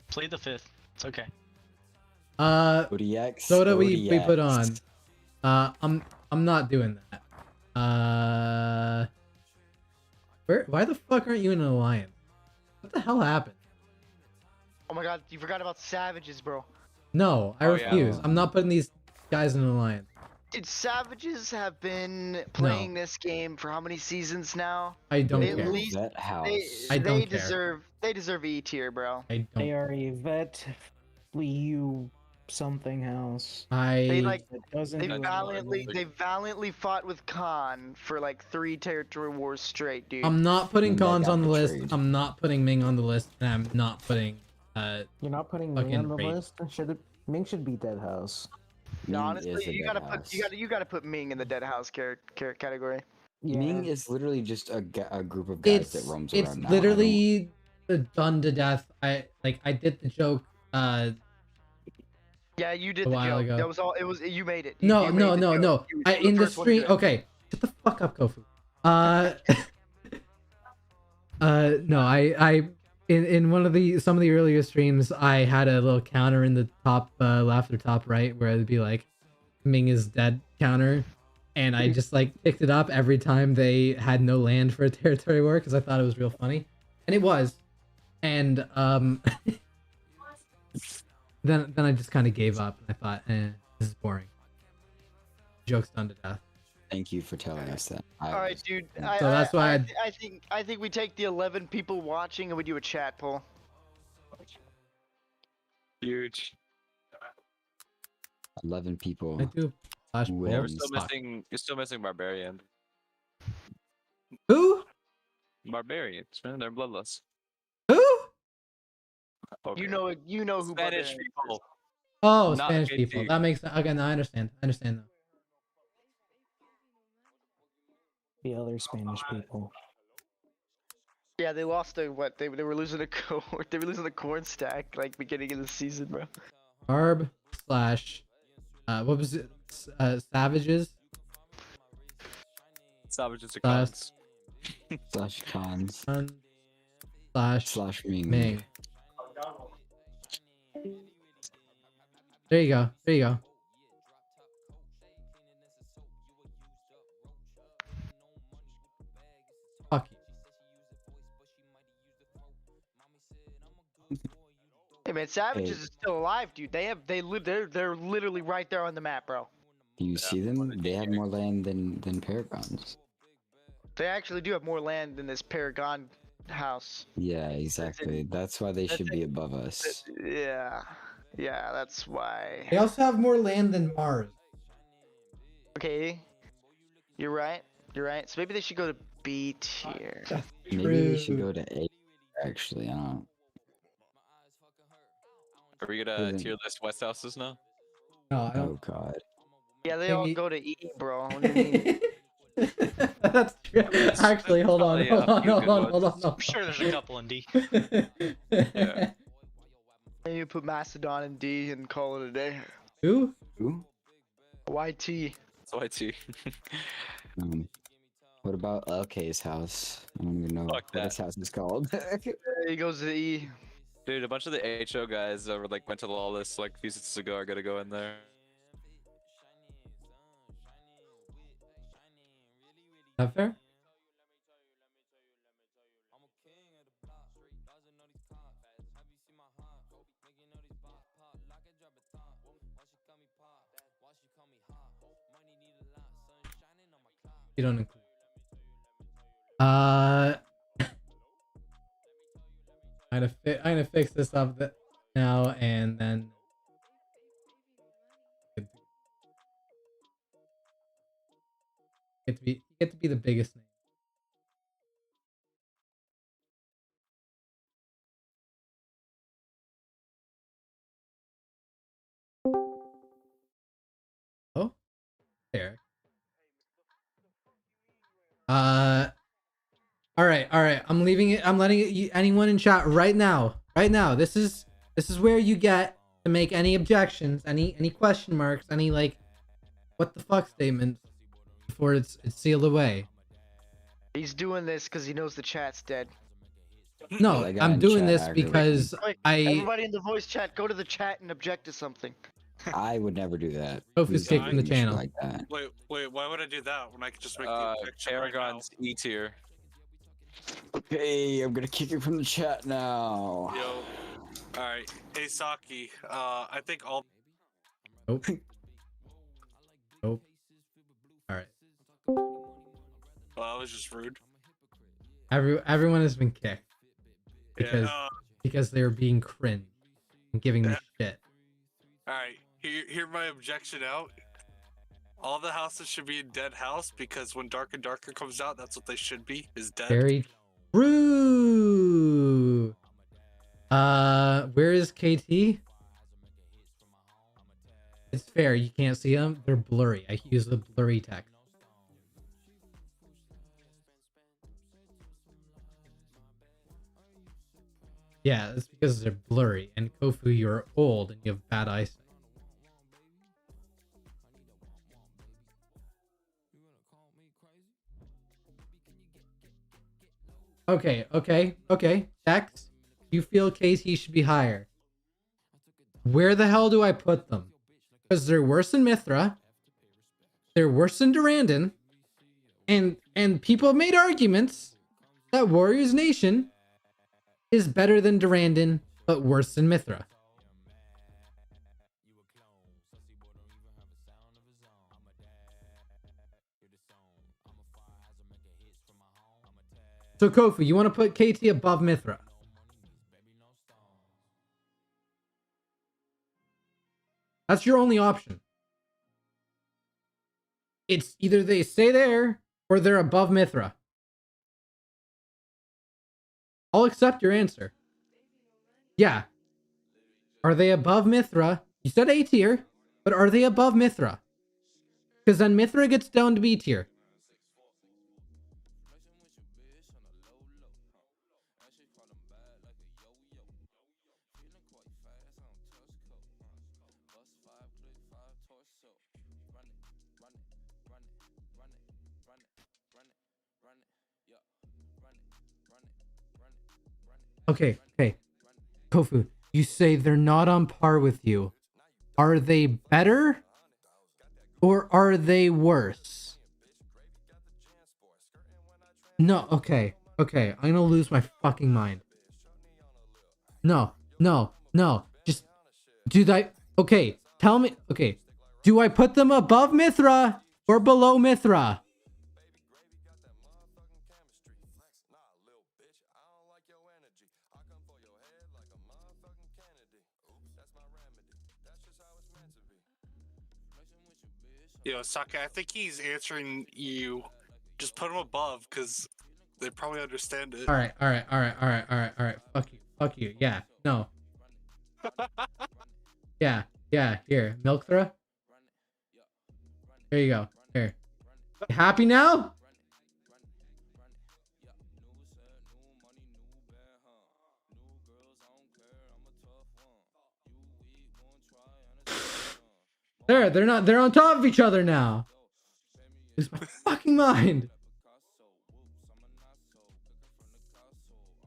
Plead the fifth. It's okay. ODX. Soda we put ODX. on. I'm not doing that. Why the fuck aren't you in an alliance? What the hell happened? Oh my god, you forgot about Savages, bro. No, I Oh, yeah. refuse. I'm not putting these guys in an alliance. Dude, Savages have been playing this game for how many seasons now? I don't They care. at least- That house. I don't they care. deserve E tier, bro. I They don't. are a vet. You something house. They like It doesn't they do valiantly fought with Khan for like 3 territory wars straight, dude. I'm not putting And they cons got on the list. betrayed. I'm not putting Ming on the list, and I'm not putting You're not putting fucking Ming on the Raid. list. Ming should be dead house. No, Ming honestly, is a you dead gotta house. you gotta put Ming in the dead house category. Ming is literally just a group of guys that roams It's around now. literally done to death. I did the joke. Yeah, you did A the while joke. ago. That was all. It was you made it. No, you no, made the no, joke. no. You were In the first one to do stream. it. Okay, shut the fuck up, Kofu. No, I in one of some of the earlier streams, I had a little counter in the top left or top right where it'd be like Ming is dead counter, and I just like picked it up every time they had no land for a territory war because I thought it was real funny, and it was, and then I just kind of gave up and I thought, this is boring. Joke's done to death. Thank you for telling us that. All right, dude. So that's why I think we take the 11 people watching and we do a chat poll. Huge. 11 people. I do. Flash Who Yeah, we're wins? still missing Barbarian. Who? Barbarians, man, they're bloodless. Who? Okay. You know who Spanish Barbarian is. people. Oh, Not Spanish KT. people. That makes sense. Okay, no, I understand. I understand though. the other Spanish people. Yeah, they lost their what? They were losing a cohort. They were losing the corn stack like beginning of the season, bro. Barb slash what was it? Savages. Savages are Slash- cons. Slash cons. Slash Ming. Ming. There you go. There you go. Fuck you. Hey man, Savages Hey. is still alive, dude. They live they're literally right there on the map, bro. You see them? They have more land than Paragons. They actually do have more land than this Paragon house. Yeah, exactly. That's why they should be above us. Yeah. Yeah, that's why. They also have more land than Mars. Okay. You're right. You're right. So maybe they should go to B tier. Maybe they should go to A. Actually, I don't. Are we gonna tier list West Houses now? No, I Oh don't. God. Yeah, they all Maybe- go to E, bro. What do you mean? That's true. Actually, hold on, probably hold a few on, good hold on, hold on. ones. I'm sure there's a couple in D. Yeah. Maybe you put Mastodon in D and call it a day. Who? Who? YT. So I see. What about LK's house? I don't even know Fuck what that. his house is called. He goes to E. Dude, a bunch of the HO guys that were like went to Lawless like a few seasons ago are gonna go in there. That fair? You don't include. I'm gonna fix this up now and then. Get to be the biggest name. Oh, there. All right. I'm leaving it. I'm letting anyone in chat right now. Right now. This is where you get to make any objections, any question marks, any like, what the fuck statements before it's sealed away. He's doing this because he knows the chat's dead. No, That guy I'm in doing chat this aggravating. because Quick, I everybody in the voice chat, go to the chat and object to something. I would never do that. Hope is Please kicked don't from the do shit channel. Like that. Wait, why would I do that when I could just make the objection right now? Paragon's E tier. Okay, I'm gonna kick it from the chat now. Yo, alright. Hey, Saki, I think all. Nope. Nope. All right. Well, that was just rude. Everyone has been kicked because Yeah, because they were being cringe and giving me shit. alright. hear my objection out. All the houses should be in dead house because when Dark and Darker comes out, that's what they should be, is dead. Very true. Where is KT? It's fair, you can't see them. They're blurry. I use the blurry text. Yeah, it's because they're blurry. And Kofu, you're old and you have bad eyesight. Okay. Dex, you feel KT should be higher. Where the hell do I put them? Because they're worse than Mithra. They're worse than Durandon. And people have made arguments that Warriors Nation is better than Durandon, but worse than Mithra. So Kofu, you want to put KT above Mithra? That's your only option. It's either they stay there or they're above Mithra. I'll accept your answer. Yeah. Are they above Mithra? You said A tier, but are they above Mithra? Because then Mithra gets down to B tier. Okay. Kofu, you say they're not on par with you. Are they better? Or are they worse? No, okay. I'm gonna lose my fucking mind. No. Just do that. Okay, tell me. Okay, do I put them above Mithra or below Mithra? Yo, Sake, I think he's answering you. Just put him above, because they probably understand it. All right. Fuck you. Yeah, no. Yeah. Here, Milkthra. There you go. Here. You happy now? They're on top of each other now. Lose my fucking mind.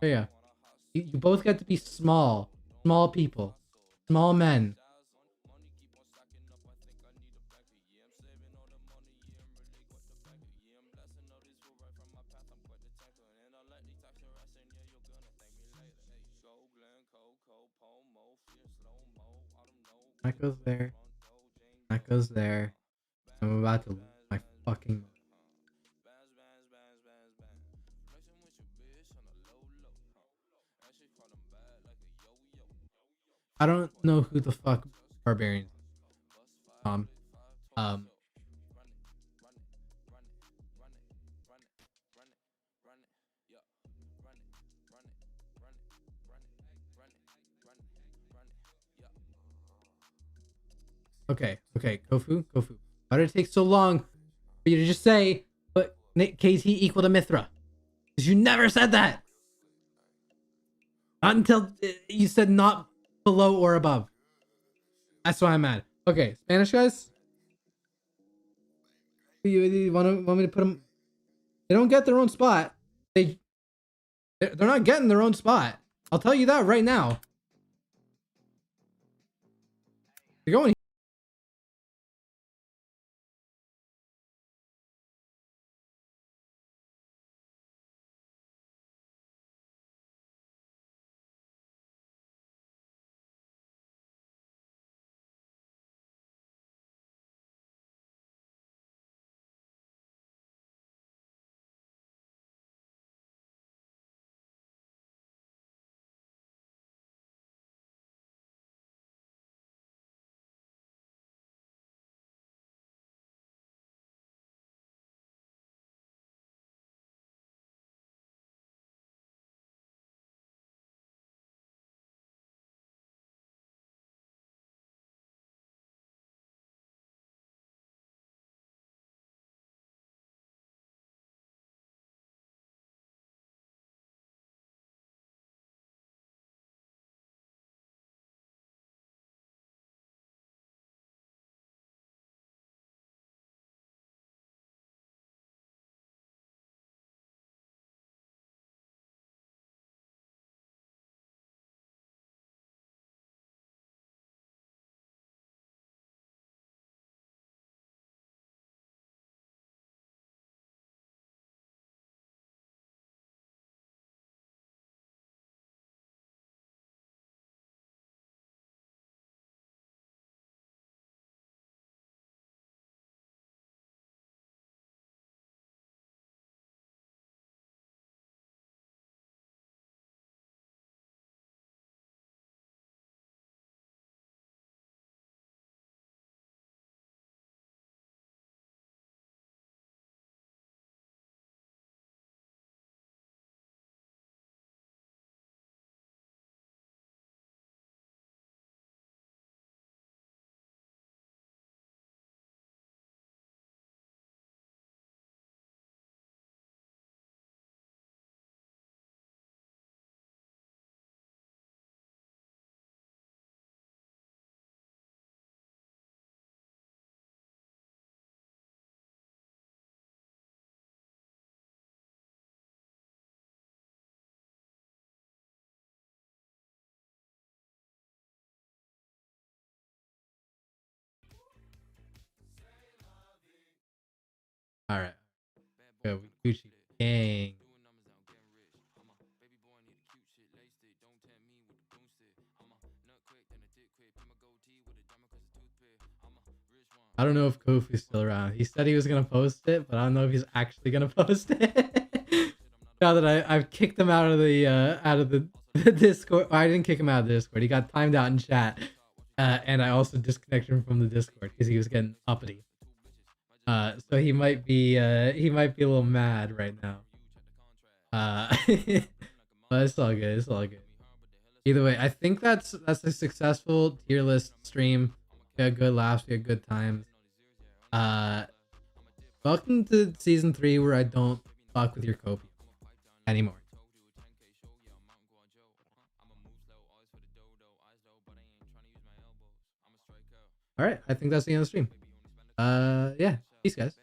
There you go. You both get to be small people, small men. That goes there. That goes there. I'm about to lose my fucking mind. I don't know who the fuck Barbarians are. Okay, Kofu. Why did it take so long for you to just say, but KT equal to Mithra? Because you never said that. Not until you said not below or above. That's why I'm mad. Okay, Spanish guys. You want me to put them? They don't get their own spot. They're not getting their own spot. I'll tell you that right now. They're going. All right. Go Gucci gang. I don't know if Kofi's still around. He said he was gonna post it, but I don't know if he's actually gonna post it. Now that I've kicked him out of the the Discord. I didn't kick him out of the Discord. He got timed out in chat, and I also disconnected him from the Discord because he was getting uppity. So he might be a little mad right now. But it's all good. It's all good. Either way, I think that's a successful tier list stream. We had good laughs. We had good times. Welcome to season 3 where I don't fuck with your copy anymore. All right, I think that's the end of the stream. Yeah, peace, guys.